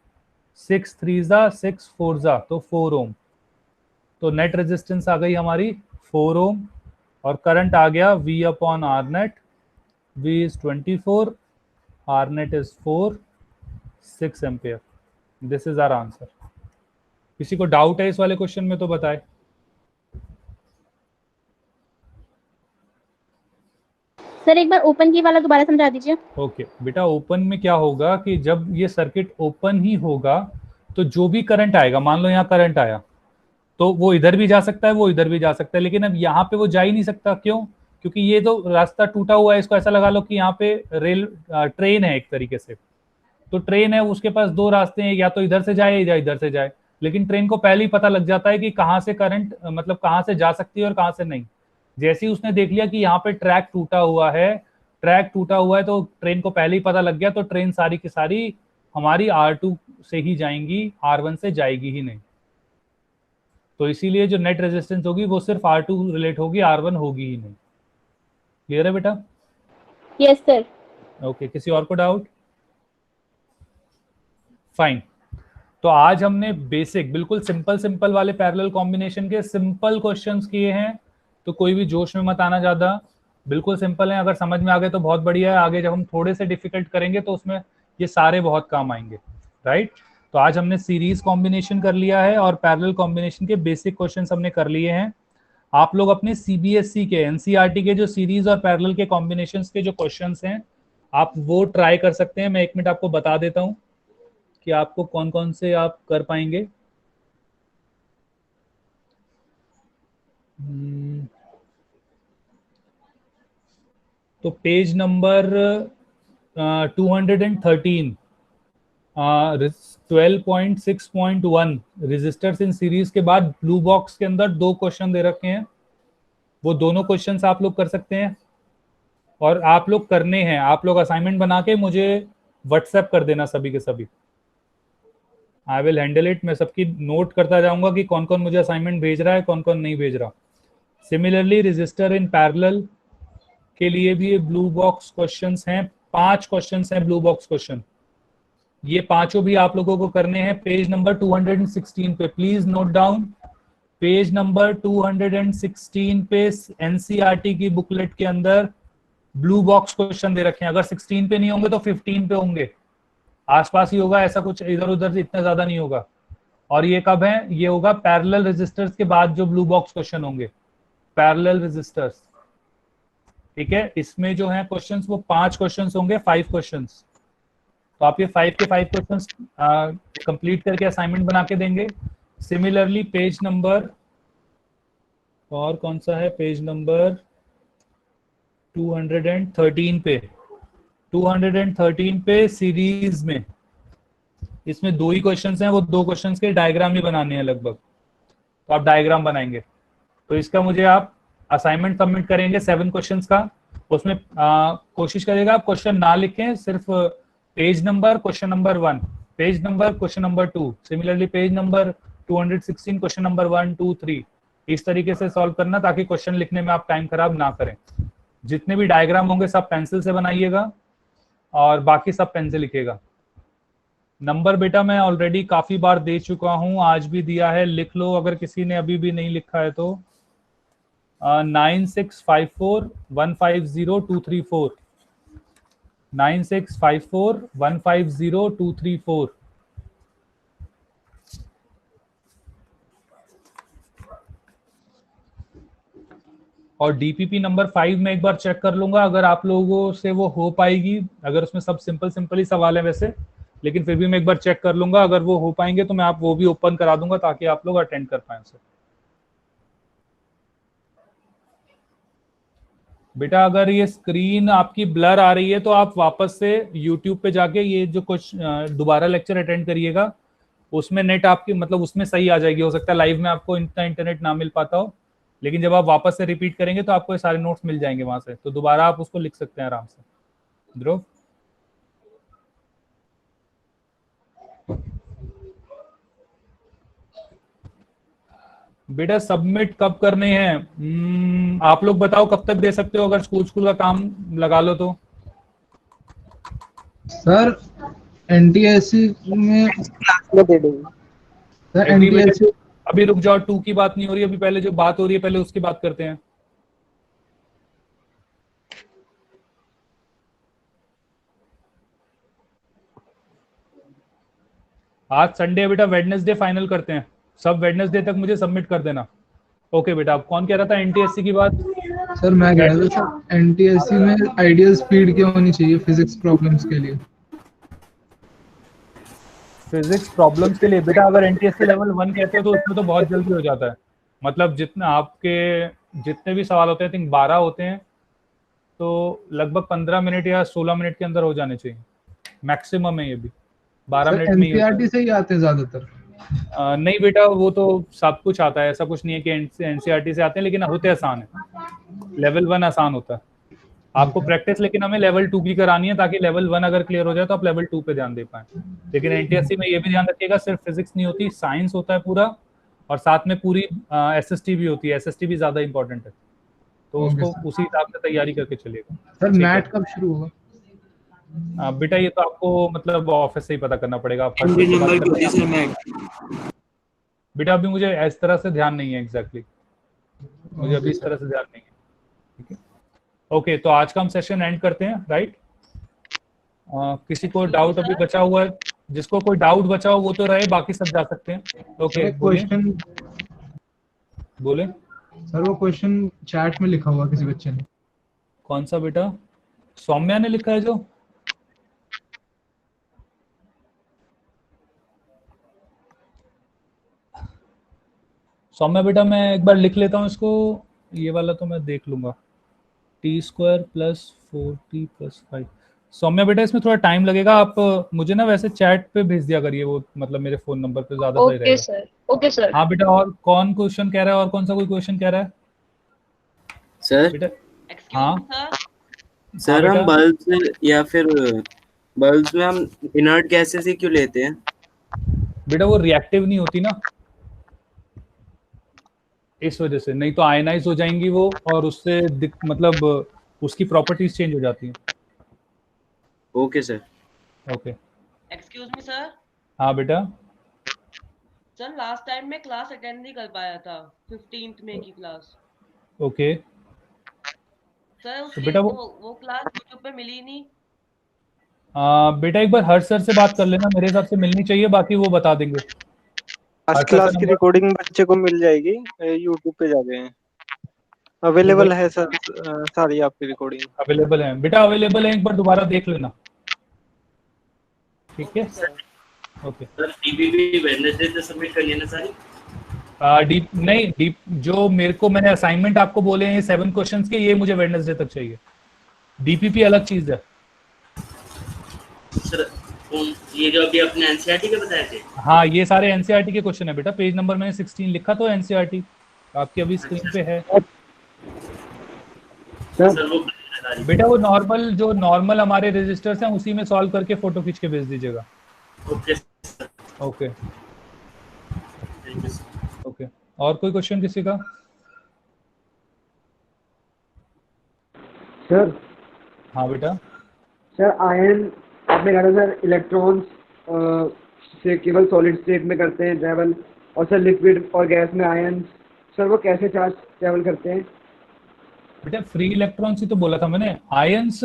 6 3 जा 6 4 जा, तो 4 ओम। तो नेट रेजिस्टेंस आ गई हमारी 4 ओम, और करंट आ गया V upon R net. V is 24, R net is 4, 6 ampere. This is our answer. किसी को डाउट है इस वाले क्वेश्चन में तो बताए। सर एक बार ओपन की वाला दोबारा समझा दीजिए। ओके बेटा, ओपन में क्या होगा कि जब ये सर्किट ओपन ही होगा तो जो भी करंट आएगा, मान लो यहाँ करंट आया, तो वो इधर भी जा सकता है, वो इधर भी जा सकता है, लेकिन अब यहाँ पे वो जा ही नहीं सकता। क्यों, क्योंकि ये तो रास्ता टूटा हुआ है। इसको ऐसा लगा लो कि यहाँ पे ट्रेन है एक तरीके से, तो ट्रेन है, उसके पास दो रास्ते हैं, या तो इधर से जाए या इधर से जाए, लेकिन ट्रेन को पहले ही पता लग जाता है कि कहाँ से करंट, मतलब कहाँ से जा सकती है और कहाँ से नहीं। जैसे ही उसने देख लिया कि यहाँ पे ट्रैक टूटा हुआ है, तो ट्रेन को पहले ही पता लग गया, तो ट्रेन सारी की सारी हमारी R2 से ही जाएंगी, R1 से जाएगी ही नहीं। तो इसीलिए जो नेट रेजिस्टेंस होगी वो सिर्फ R2 रिलेट होगी, R1 होगी ही नहीं। क्लियर है बेटा? Yes sir. ओके, किसी और को डाउट? फाइन। तो आज हमने बेसिक, बिल्कुल सिंपल वाले पैरेलल कॉम्बिनेशन के सिंपल क्वेश्चंस किए हैं, तो कोई भी जोश में मत आना ज्यादा, बिल्कुल सिंपल है। अगर समझ में आ गए तो बहुत बढ़िया है, आगे जब हम थोड़े से डिफिकल्ट करेंगे तो उसमें ये सारे बहुत काम आएंगे, राइट? तो आज हमने सीरीज कॉम्बिनेशन कर लिया है और पैरेलल कॉम्बिनेशन के बेसिक क्वेश्चंस हमने कर लिए हैं। आप लोग अपने सीबीएसई के, एनसीईआरटी के जो सीरीज और पैरेलल के कॉम्बिनेशंस के जो क्वेश्चंस हैं, आप वो ट्राई कर सकते हैं। मैं 1 मिनट आपको बता देता हूँ कि आपको कौन कौन से आप कर पाएंगे। तो page number 213, 12.6.1 resistors in series के बाद ब्लू बॉक्स के अंदर 2 क्वेश्चन दे रखे हैं, वो दोनों क्वेश्चंस आप लोग कर सकते हैं, और आप लोग करने हैं, आप लोग असाइनमेंट बना के मुझे व्हाट्सएप कर देना सभी के सभी। I will handle it. मैं सबकी नोट करता जाऊंगा कि कौन कौन मुझे असाइनमेंट भेज रहा है, कौन कौन नहीं भेज रहा। सिमिलरली रेजिस्टर इन पैरेलल के लिए भी ये ब्लू बॉक्स क्वेश्चंस हैं, 5 क्वेश्चंस हैं ब्लू बॉक्स क्वेश्चन। ये पांचों भी आप लोगों को करने हैं पेज नंबर 216 पे। Please note down, page number 216 पे एनसीईआरटी की बुकलेट के अंदर ब्लू बॉक्स क्वेश्चन दे रखे हैं। अगर 16 पे नहीं होंगे तो 15 पे होंगे, आसपास ही होगा, ऐसा कुछ इधर उधर इतना ज्यादा नहीं होगा। और ये कब है, ये होगा पैरेलल रेजिस्टर्स के बाद जो ब्लू बॉक्स क्वेश्चन होंगे, पैरेलल रेजिस्टर्स। ठीक है, इसमें जो है क्वेश्चंस वो 5 क्वेश्चंस होंगे, 5 क्वेश्चंस। तो आप ये 5 के 5 क्वेश्चंस कंप्लीट करके असाइनमेंट बना के देंगे। सिमिलरली पेज नंबर, और कौन सा है, पेज नंबर 213 पे, 213 पे सीरीज में इसमें 2 ही क्वेश्चंस हैं, वो 2 क्वेश्चंस के डायग्राम ही बनाने हैं लगभग, तो आप डायग्राम बनाएंगे। तो इसका मुझे आप असाइनमेंट सबमिट करेंगे 7 क्वेश्चंस का। उसमें कोशिश करेगा आप क्वेश्चन ना लिखें, सिर्फ page number question number 1, page number question number 2, similarly page number 216 question number 1, 2, 3, इस तरीके से सॉल्व करना ताकि क्वेश्चन लिखने में आप टाइम खराब ना करें। जितने भी डायग्राम होंगे सब पेंसिल से बनाइएगा और बाकी सब पेन से लिखिएगा। नंबर बेटा मैं ऑलरेडी काफी बार दे चुका हूं, आज भी दिया है, लिख लो अगर किसी ने अभी भी नहीं लिखा है तो। 9654150234, 9654150234। और डीपीपी नंबर 5 में एक बार चेक कर लूंगा अगर आप लोगों से वो हो पाएगी, अगर उसमें सब सिंपल ही सवाल है वैसे, लेकिन फिर भी मैं एक बार चेक कर लूंगा, अगर वो हो पाएंगे तो मैं आप वो भी ओपन करा दूंगा ताकि आप लोग अटेंड कर पाए उसे। बेटा अगर ये स्क्रीन आपकी ब्लर आ रही है तो आप वापस से YouTube पे जाके ये जो कुछ दोबारा लेक्चर अटेंड करिएगा, उसमें नेट आपकी मतलब उसमें सही आ जाएगी। हो सकता है लाइव में आपको इतना इंटरनेट ना मिल पाता हो, लेकिन जब आप वापस से रिपीट करेंगे तो आपको ये सारे नोट्स मिल जाएंगे वहां से, तो दोबारा आप उसको लिख सकते हैं आराम से। ध्रुव बेटा सबमिट कब करने हैं, आप लोग बताओ कब तक दे सकते हो, अगर स्कूल का काम लगा लो तो। सर एनटीएससी में दे देंगे सर, एनटीएससी अभी रुक जाओ, 2 की बात नहीं हो रही अभी, पहले जो बात हो रही है पहले उसकी बात करते हैं। आज संडे है बेटा, वेडनेसडे फाइनल करते हैं, सब वेडनेसडे तक मुझे सबमिट कर देना। ओके बेटा, आप कौन कह रहा था एनटीएससी की बात? सर मैं कह रहा था एनटीएससी में आइडियल स्पीड क्या होनी चाहिए फिजिक्स प्रॉब्लम्स के लिए? फिजिक्स प्रॉब्लम्स के लिए बेटा अगर एनटीएससी लेवल 1 कहते हो तो उसमें तो बहुत जल्दी हो जाता है, मतलब जितना आपके जितने भी सवाल होते हैं, थिंक 12 होते हैं, तो लगभग 15 मिनट या 16 मिनट के अंदर हो जाने चाहिए, मैक्सिमम है ये भी 12 मिनट में ही। एनसीईआरटी से ही आते हैं ज्यादातर? नहीं बेटा वो तो सब कुछ आता है, ऐसा कुछ नहीं है कि एनसीईआरटी से आते हैं, लेकिन होते आसान है। लेवल 1 आसान होता है, आपको प्रैक्टिस लेकिन हमें लेवल 2 की करानी है ताकि लेवल 1 अगर क्लियर हो जाए तो आप लेवल 2 पे ध्यान दे पाए। लेकिन एनटीएससी में ये भी ध्यान रखिएगा सिर्फ फिजिक्स नहीं होती, साइंस होता है पूरा, और साथ में पूरी एसएसटी भी होती है, एसएसटी भी ज्यादा इंपॉर्टेंट है, तो उसको उसी हिसाब से तैयारी करके चलिएगा। सर मैट कब शुरू होगा? बेटा ये तो आपको मतलब ऑफिस से ही पता करना पड़ेगा। बेटा अभी मुझे इस तरह से ध्यान नहीं है एग्जैक्टली, मुझे अभी इस तरह से ध्यान नहीं है। ठीक है, ओके तो आज का हम सेशन एंड करते हैं, राइट? किसी को डाउट अभी बचा हुआ है? जिसको कोई डाउट बचा हो वो तो रहे, बाकी सब जा सकते हैं। ओके क्वेश्चन बोले सर, वो क्वेश्चन चैट में लिखा हुआ किसी बच्चे ने। कौन सा बेटा? सौम्या ने लिखा है जो? सौम्या बेटा मैं एक बार लिख लेता हूँ इसको, ये वाला तो मैं देख लूंगा। t² + 4t + 5। सौम्या बेटा इसमें थोड़ा टाइम लगेगा, आप मुझे ना वैसे चैट पे भेज दिया करिए वो, मतलब मेरे फोन नंबर पे ज्यादा सही रहेगा। Okay sir, okay sir. हाँ बेटा, और कौन क्वेश्चन कह रहा है, और कौन सा कोई क्वेश्चन कह रहा है सर? बेटा? हाँ सर हम बल्ब्स में या फिर बल्ब्स में हम इनर्ट गैसेस ही क्यों लेते हैं? बेटा वो रिएक्टिव नहीं होती ना, इस वजह से, नहीं तो आयनाइज हो जाएंगी वो, और उससे मतलब उसकी प्रॉपर्टीज चेंज हो जाती हैं। Okay sir. Okay excuse me sir. हाँ बेटा। सर लास्ट टाइम मैं क्लास अटेंड नहीं कर पाया था, 15th मई की क्लास। ओके सर उसकी बेटा वो क्लास यूट्यूब पे मिली नहीं। बेटा एक बार हर्ष सर से बात कर लेना, मेरे हिसाब से मिलनी चाहिए, बाकी वो बता देंगे। लास्ट क्लास की रिकॉर्डिंग बच्चे को मिल जाएगी यूट्यूब पे जाके। अवेलेबल है सर सारी आपकी रिकॉर्डिंग अवेलेबल है बेटा, अवेलेबल है, एक बार दोबारा देख लेना, ठीक है? ओके सर डीपीपी वेडनेसडे से सबमिट करनी है ना सारी? डीप नहीं, डीप जो मेरे को मैंने असाइनमेंट आपको बोले हैं 7 क्वेश्चंस के, ये मुझे वेडनेसडे तक चाहिए। डीपीपी अलग चीज है सर। ये जो अभी अपने एनसीईआरटी के बताए थे, हाँ ये सारे एनसीईआरटी के क्वेश्चन है बेटा। पेज नंबर मैंने 16 लिखा तो एनसीईआरटी आपकी अभी स्क्रीन पे है सर वो बेटा। वो नॉर्मल जो नॉर्मल हमारे रजिस्टर्स हैं उसी में सॉल्व करके फोटो खींच के भेज दीजिएगा। Okay okay okay. और कोई क्वेश्चन किसी का? सर हाँ बेटा। सर आयन आपने कहा था सर इलेक्ट्रॉन्स से केवल सॉलिड स्टेट में करते हैं ट्रैवल, और सर लिक्विड और गैस में आयन सर वो कैसे चार्ज ट्रैवल करते हैं? बेटा फ्री इलेक्ट्रॉन्स ही तो बोला था मैंने। आयंस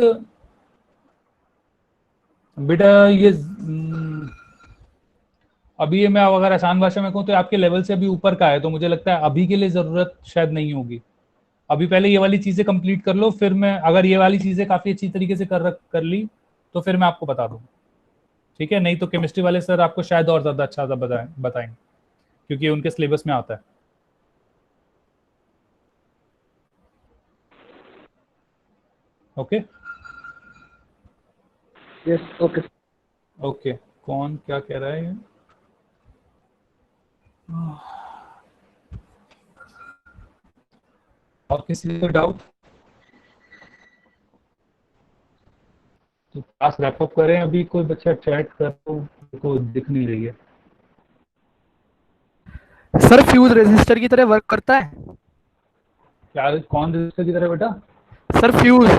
बेटा ये अभी ये मैं अगर आसान भाषा में कहूँ तो आपके लेवल से अभी ऊपर का है, तो मुझे लगता है अभी के लिए जरूरत शायद नहीं होगी। अभी पहले ये वाली चीजें कंप्लीट कर लो, फिर मैं अगर ये वाली चीजें काफी अच्छी तरीके से कर ली तो फिर मैं आपको बता दूँ, ठीक है? नहीं तो केमिस्ट्री वाले सर आपको शायद और ज्यादा अच्छा बताएंगे क्योंकि ये उनके सिलेबस में आता है। Okay yes okay okay. कौन क्या कह रहा है ये? और किसी को डाउट? तो क्लास रैप अप करें। अभी कोई बच्चा चैट कर को दिख नहीं रही है। सर फ्यूज रेजिस्टर की तरह वर्क करता है क्या? कौन रजिस्टर की तरह बेटा? सर फ्यूज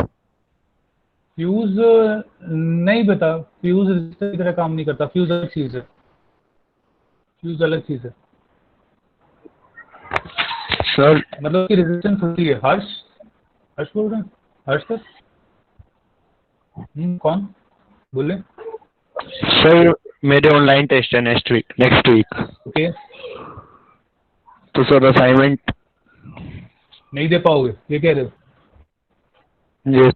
नहीं बेटा, फ्यूज रजिस्टर की तरह काम नहीं करता। फ्यूज अलग चीज है, फ्यूज अलग चीज है सर। मतलब की रेजिस्टेंस होती है। हर्ष बोल रहे हैं? हर्ष सर? कौन बोले? सर मेरे ऑनलाइन टेस्ट है नेक्स्ट वीक। ओके तो सर असाइनमेंट नहीं दे पाओगे ये कह रहे हो? ये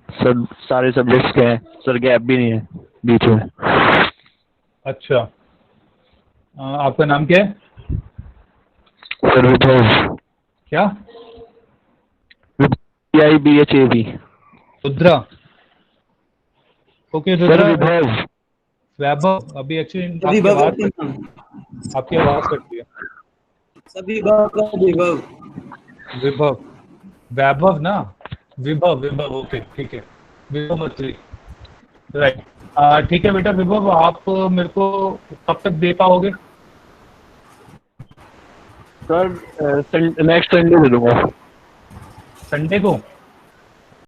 सर सारे सब्जेक्ट्स के हैं सर, गैप भी नहीं है बीच में। अच्छा आपका नाम क्या है? सर विभव। क्या? BHAV। Rudra. Okay sir Rudra. विभव। वैभव। अभी एक्चुअली आपकी आवाज कट रही है। विभव वैभव ना? विभव ओके ठीक है। विभव अत्री राइट। ठीक है बेटा विभव, आप मेरे को कब तक दे पाओगे? सर नेक्स्ट संडे दे दूंगा। संडे को?